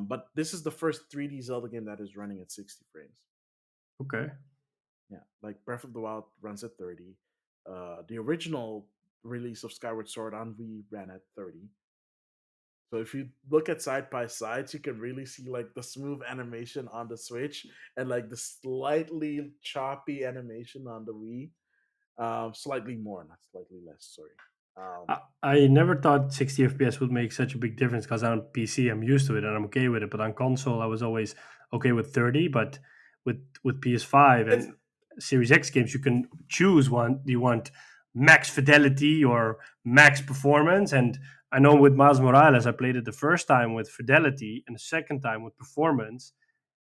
A: But this is the first 3D Zelda game that is running at 60 frames.
B: Okay.
A: Yeah, like Breath of the Wild runs at 30. The original release of Skyward Sword on Wii ran at 30. So if you look at side by sides, you can really see like the smooth animation on the Switch and like the slightly choppy animation on the Wii. Slightly more, not slightly less. Sorry. Um,
B: I never thought 60 FPS would make such a big difference because on PC I'm used to it and I'm okay with it. But on console I was always okay with 30. But with PS5
A: it's
B: and Series X games, you can choose one. Do you want max fidelity or max performance? And I know with Miles Morales, I played it the first time with fidelity and the second time with performance.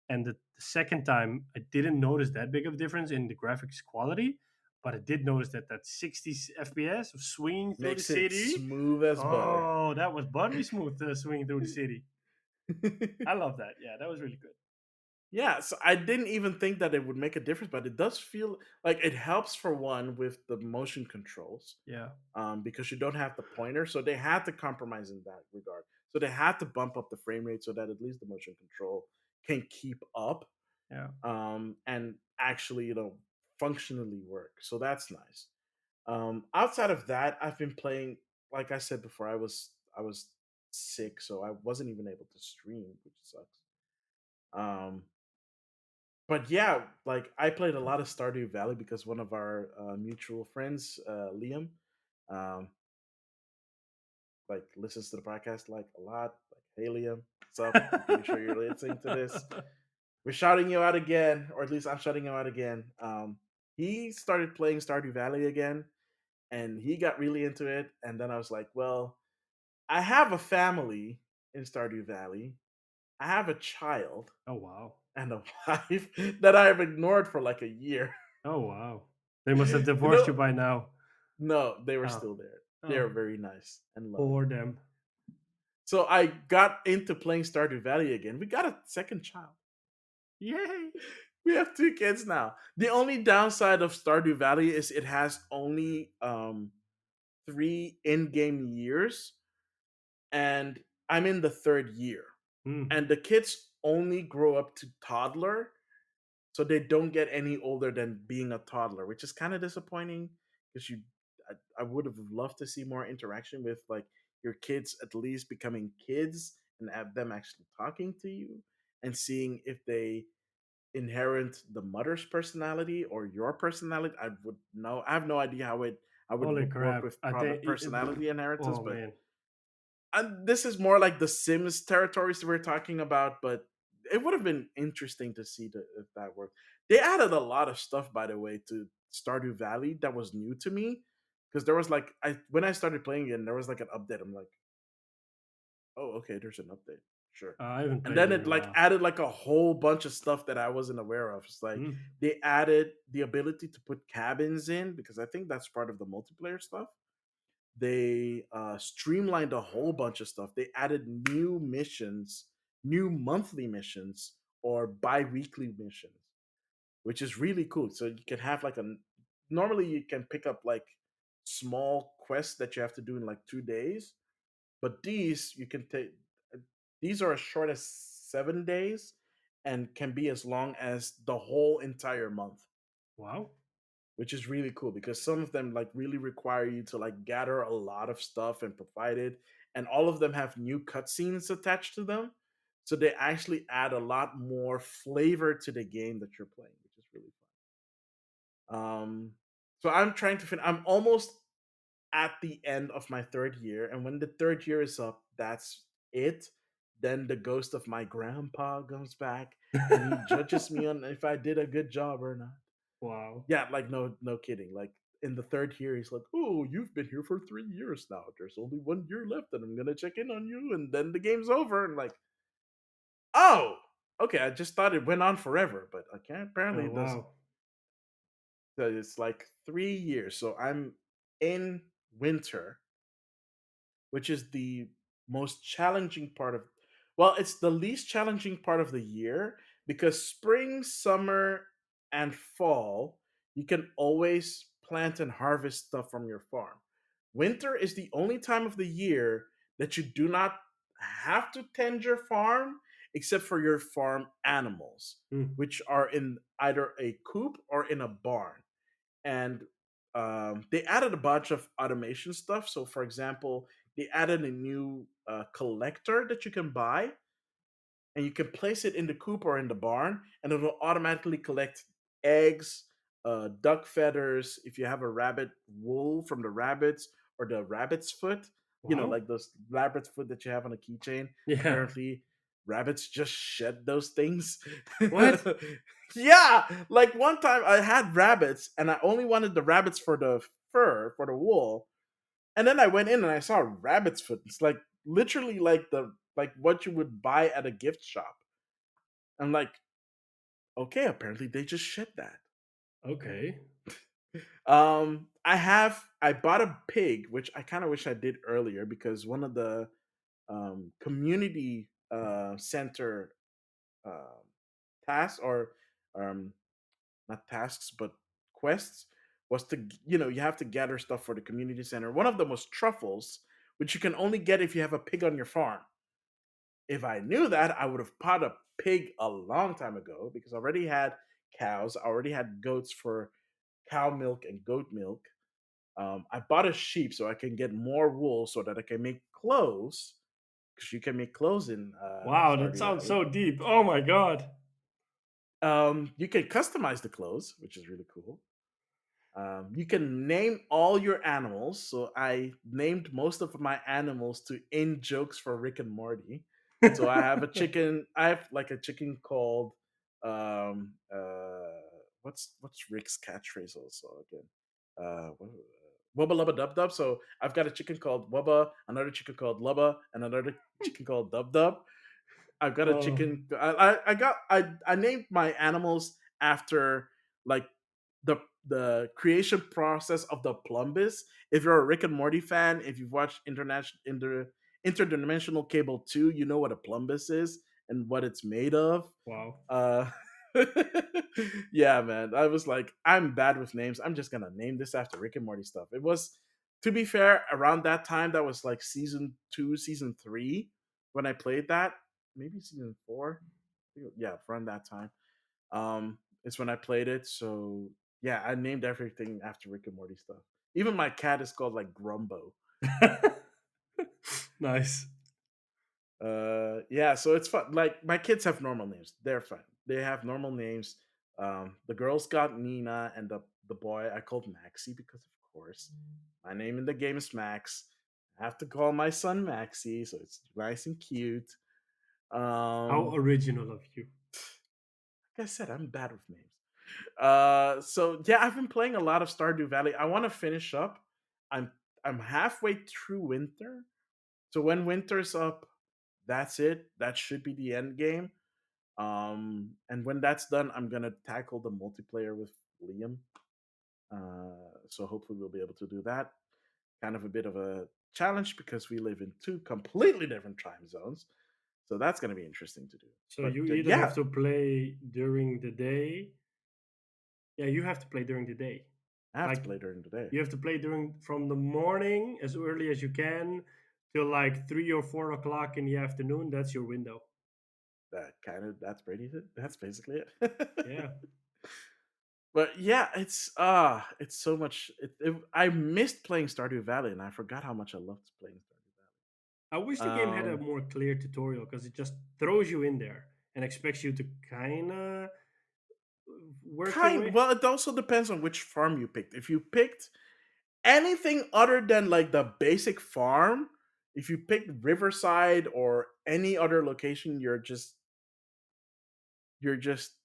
B: And the second time, I didn't notice that big of a difference in the graphics quality, but I did notice that 60 FPS of swinging through the
A: makes it
B: city.
A: smooth as butter.
B: Oh, that was buttery smooth swinging through the city. I love that. Yeah, that was really good.
A: Yeah, so I didn't even think that it would make a difference, but it does feel like it helps for one with the motion controls,
B: Yeah,
A: because you don't have the pointer. So they had to compromise in that regard. So they had to bump up the frame rate so that at least the motion control can keep up,
B: yeah.
A: and actually, functionally work. So that's nice. Outside of that, I've been playing. Like I said before, I was sick, so I wasn't even able to stream, which sucks. Um, but yeah, like I played a lot of Stardew Valley because one of our mutual friends, Liam, um, like listens to the podcast like a lot. Like, hey Liam, what's up? I'm pretty sure you're listening to this. We're shouting you out again, or at least I'm shouting you out again. He started playing Stardew Valley again, and he got really into it. And then I was like, well, I have a family in Stardew Valley. I have a child
B: Oh wow.
A: and a wife that I have ignored for like a year.
B: Oh wow. They must have
A: you
B: divorced
A: know,
B: you by now.
A: no, they were
B: Oh,
A: still there. They're
B: oh,
A: very nice and loving.
B: for them.
A: So I got into playing Stardew Valley again. We got a second child.
B: Yay.
A: We have two kids now. The only downside of Stardew Valley is it has only 3 in-game years, and I'm in the third year.
B: Hmm.
A: And the kids only grow up to toddler, so they don't get any older than being a toddler, which is kind of disappointing because I would have loved to see more interaction with like your kids at least becoming kids and have them actually talking to you and seeing if they inherit the mother's personality or your personality. I have no idea I would
B: Holy
A: work
B: crap!
A: with
B: I think.
A: personality inheritance,
B: Oh
A: but
B: man!
A: and this is more like the Sims territories we're talking about. But it would have been interesting to see if that worked. They added a lot of stuff, by the way, to Stardew Valley that was new to me because there was like I when I started playing it, and there was like an update. I'm like, oh, okay, there's an update, sure.
B: I haven't
A: And
B: played
A: then
B: it
A: it
B: in a
A: like
B: while.
A: added like a whole bunch of stuff that I wasn't aware of. It's like
B: Hmm.
A: they added the ability to put cabins in because I think that's part of the multiplayer stuff. They streamlined a whole bunch of stuff. They added new missions, new monthly missions or bi-weekly missions, which is really cool. So you can have like a normally you can pick up like small quests that you have to do in like 2 days, but these you can take. These are as short as 7 days and can be as long as the whole entire month,
B: Wow.
A: which is really cool because some of them like really require you to like gather a lot of stuff and provide it, and all of them have new cutscenes attached to them. So they actually add a lot more flavor to the game that you're playing, which is really fun. So I'm trying to I'm almost at the end of my third year, and when the third year is up, that's it. Then the ghost of my grandpa comes back, and he judges me on if I did a good job or not.
B: Wow.
A: Yeah, like no kidding. Like in the third year, he's like, "Oh, you've been here for 3 years now. There's only 1 year left, and I'm gonna check in on you, and then the game's over." And like, oh, okay. I just thought it went on forever, but I can't. Apparently,
B: Oh
A: it doesn't.
B: wow.
A: So it's like 3 years. So I'm in winter, which is the most challenging part of well, it's the least challenging part of the year because spring, summer, and fall, you can always plant and harvest stuff from your farm. Winter is the only time of the year that you do not have to tend your farm except for your farm animals,
B: Hmm.
A: which are in either a coop or in a barn. And they added a bunch of automation stuff. So, for example, they added a new collector that you can buy, and you can place it in the coop or in the barn, and it will automatically collect eggs, duck feathers. If you have a rabbit, wool from the rabbits or the rabbit's foot,
B: Wow.
A: like those rabbit's foot that you have on a keychain.
B: Yeah.
A: Apparently, rabbits just shed those things.
B: What?
A: Yeah, like one time I had rabbits, and I only wanted the rabbits for the fur, for the wool, and then I went in and I saw rabbit's foot. It's like literally like what you would buy at a gift shop. I'm like, okay, apparently they just shed that.
B: Okay.
A: I bought a pig, which I kind of wish I did earlier because one of the community center um tasks or um, not tasks but quests was to you have to gather stuff for the community center. One of them was truffles, which you can only get if you have a pig on your farm. If I knew that, I would have bought a pig a long time ago because I already had cows. I already had goats for cow milk and goat milk. I bought a sheep so I can get more wool so that I can make clothes because you can make clothes in
B: Wow, that
A: Stardew
B: sounds
A: Valley.
B: so deep. Oh my god.
A: You can customize the clothes, which is really cool. You can name all your animals. So I named most of my animals to in jokes for Rick and Morty. So I have a chicken. I have like a chicken called what's Rick's catchphrase also again? Wubba Lubba Dub Dub. So I've got a chicken called Wubba, another chicken called Lubba, and another chicken called Dub Dub. I've got a
B: Oh,
A: chicken. I named my animals after like the creation process of the plumbus. If you're a Rick and Morty fan, if you've watched interdimensional cable 2, you know what a plumbus is and what it's made of.
B: wow.
A: Uh yeah, man. I was like, I'm bad with names. I'm just gonna name this after Rick and Morty stuff. It was, to be fair, around that time, that was like season 2, season 3 when I played that. Maybe season 4. Yeah, around that time. It's when I played it. So yeah, I named everything after Rick and Morty stuff. Even my cat is called like Grumbo.
B: Nice.
A: Yeah, so it's fun. Like my kids have normal names. They're fine. They have normal names. The girls got Nina, and the boy I called Maxie because of course. My name in the game is Max. I have to call my son Maxie, so it's nice and cute.
B: How
A: Um,
B: original of you.
A: like I said, I'm bad with names. So yeah, I've been playing a lot of Stardew Valley. I want to finish up. I'm I'm halfway through winter. So when winter's up, that's it. That should be the end game. And when that's done, I'm gonna tackle the multiplayer with Liam. So hopefully we'll be able to do that. Kind of a bit of a challenge because we live in two completely different time zones. So that's gonna be interesting to do.
B: So
A: But
B: you either have
A: yeah,
B: to play during the day. Yeah, you have to play during the day.
A: I have to
B: Like
A: play during the day.
B: you have to play during from the morning as early as you can till like 3 or 4 o'clock in the afternoon. That's your window.
A: That's pretty. That's basically it.
B: Yeah.
A: But yeah, it's so much. I missed playing Stardew Valley, and I forgot how much I loved playing Stardew
B: I wish the game had
A: Valley.
B: a more clear tutorial because it just throws you in there and expects you to kind of work your
A: Kind.
B: way.
A: Well, it also depends on which farm you picked. If you picked anything other than like the basic farm, if you picked Riverside or any other location, you're just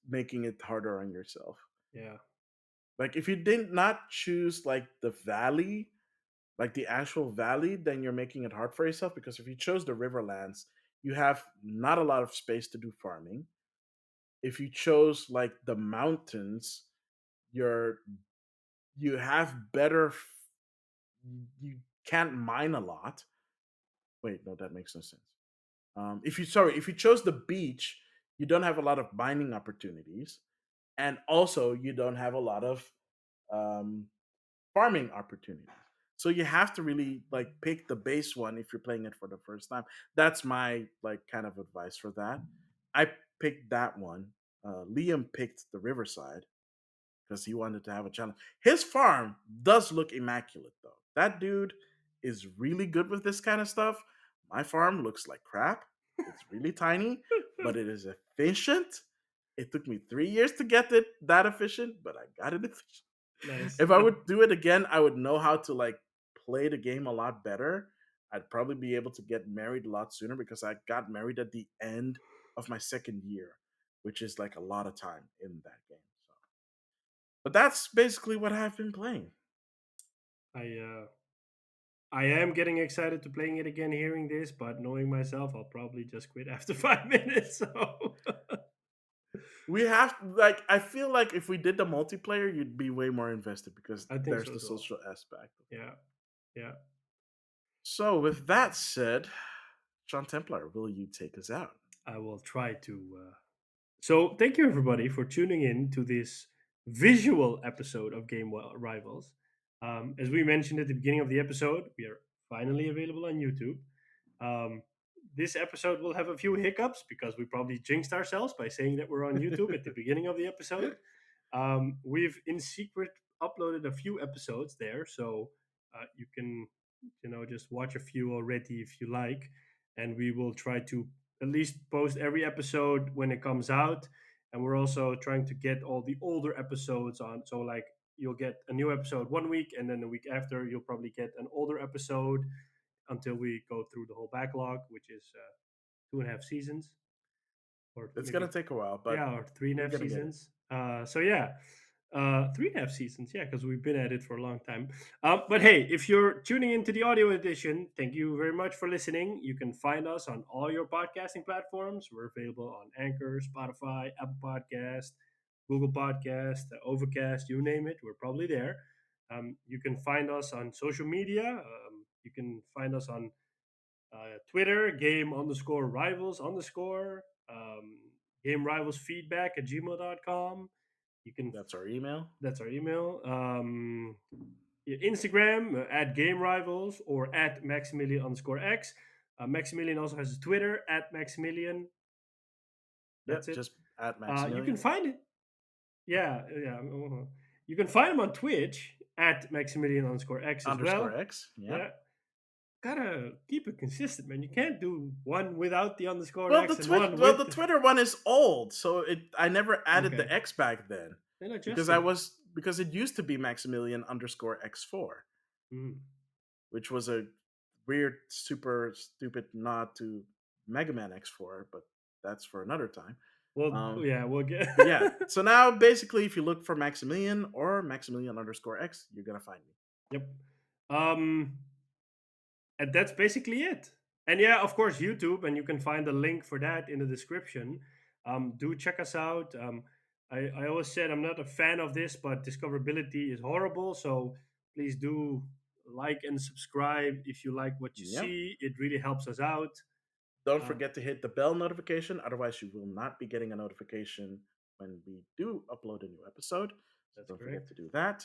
A: making it harder on yourself.
B: Yeah.
A: Like if you did not choose like the valley, like the actual valley, then you're making it hard for yourself because if you chose the Riverlands, you have not a lot of space to do farming. If you chose like the mountains, you're you have you can't mine a lot. Wait, no, that makes no sense. If you chose the beach, you don't have a lot of mining opportunities, and also you don't have a lot of um, farming opportunities. So you have to really like pick the base one if you're playing it for the first time. That's my like kind of advice for that. I picked that one. Liam picked the Riverside because he wanted to have a challenge. His farm does look immaculate though. That dude is really good with this kind of stuff. My farm looks like crap. It's really tiny, but it is efficient. It took me 3 years to get it that efficient, but I got it efficient.
B: Nice.
A: If I
B: But
A: would do it again, I would know how to like play the game a lot better. I'd probably be able to get married a lot sooner because I got married at the end of my second year, which is like a lot of time in that game. So, but that's basically what I've been playing.
B: I am getting excited to playing it again, hearing this, but knowing myself, I'll probably just quit after 5 minutes. So
A: We have like I feel like if we did the multiplayer, you'd be way more invested because
B: I think
A: there's
B: so
A: the
B: as well.
A: social aspect.
B: Yeah, yeah.
A: So with that said, Sean Templar, will you take us out?
B: I will try to. So thank you everybody for tuning in to this visual episode of Rivals. As we mentioned at the beginning of the episode, we are finally available on YouTube. Um, this episode will have a few hiccups because we probably jinxed ourselves by saying that we're on YouTube at the beginning of the episode. We've in secret uploaded a few episodes there, so you can, just watch a few already if you like, and we will try to at least post every episode when it comes out. And we're also trying to get all the older episodes on, so like you'll get a new episode 1 week, and then the week after you'll probably get an older episode until we go through the whole backlog, which is 2.5 seasons, or
A: It's gonna
B: maybe
A: take a while, but
B: yeah, or three and a
A: we're
B: half
A: gonna get it.
B: seasons. So yeah, 3.5 seasons. Yeah, because we've been at it for a long time. But hey, if you're tuning into the audio edition, thank you very much for listening. You can find us on all your podcasting platforms. We're available on Anchor, Spotify, Apple Podcast, Google Podcast, Overcast, you name it. We're probably there. You can find us on social media. You can find us on Twitter, game underscore rivals underscore, game rivals feedback at gmail.com. You can,
A: That's our email.
B: that's our email. Instagram at game rivals or at Maximillian underscore X. Maximilian also has a Twitter at Maximilian. That's
A: Yep,
B: it.
A: just at
B: You can
A: Maximillian
B: find it. Yeah, yeah. You can find him on Twitch at Maximilian underscore X as
A: underscore
B: well.
A: X. Yeah.
B: Yeah, gotta keep it consistent, man. You can't do one without the underscore
A: Well,
B: X and one
A: the
B: with.
A: Twitter one is old, so I never added
B: Okay,
A: the X back then
B: then
A: because
B: adjust
A: I
B: it.
A: was because it used to be Maximillian underscore X4,
B: Mm.
A: which was a weird, super stupid nod to Mega Man X4, but that's for another time.
B: Well,
A: Um,
B: yeah, we'll get.
A: but yeah, so now basically, if you look for Maximilian or Maximilian underscore X, you're gonna find me.
B: Yep. Um, and that's basically it. And yeah, of course, YouTube, and you can find the link for that in the description. Do check us out. I always said I'm not a fan of this, but discoverability is horrible. So please do like and subscribe if you like what you
A: Yep.
B: see. It really helps us out.
A: Don't
B: Um,
A: forget to hit the bell notification, otherwise, you will not be getting a notification when we do upload a new episode. So
B: that's
A: don't forget
B: correct.
A: to do that.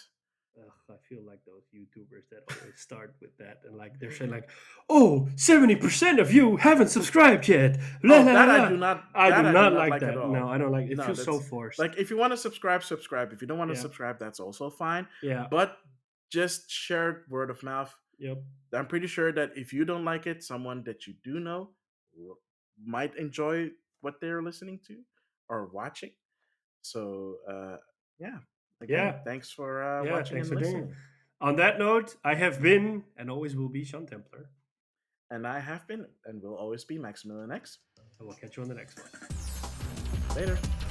B: Ugh, I feel like those YouTubers that always start with that and like they're saying like, "Oh, 70% of you haven't subscribed yet." La
A: Oh,
B: la la la. I do
A: that I do
B: not
A: not
B: like
A: like at
B: that. No,
A: all.
B: I don't like it. It
A: No,
B: feels so
A: that's
B: forced.
A: like if you want to subscribe, subscribe. If you don't want to
B: Yeah.
A: subscribe, that's also fine.
B: Yeah.
A: But just share word of mouth.
B: Yep.
A: I'm pretty sure that if you don't like it, someone that you do know might enjoy what they're listening to or watching. So yeah, again,
B: Yeah.
A: thanks for
B: Yeah.
A: watching
B: Thanks
A: and
B: for doing it.
A: listening.
B: On that note, I have been and always will be Sean Templar.
A: And I have been and will always be Maximilian X.
B: And we'll catch you on the next one.
A: Later.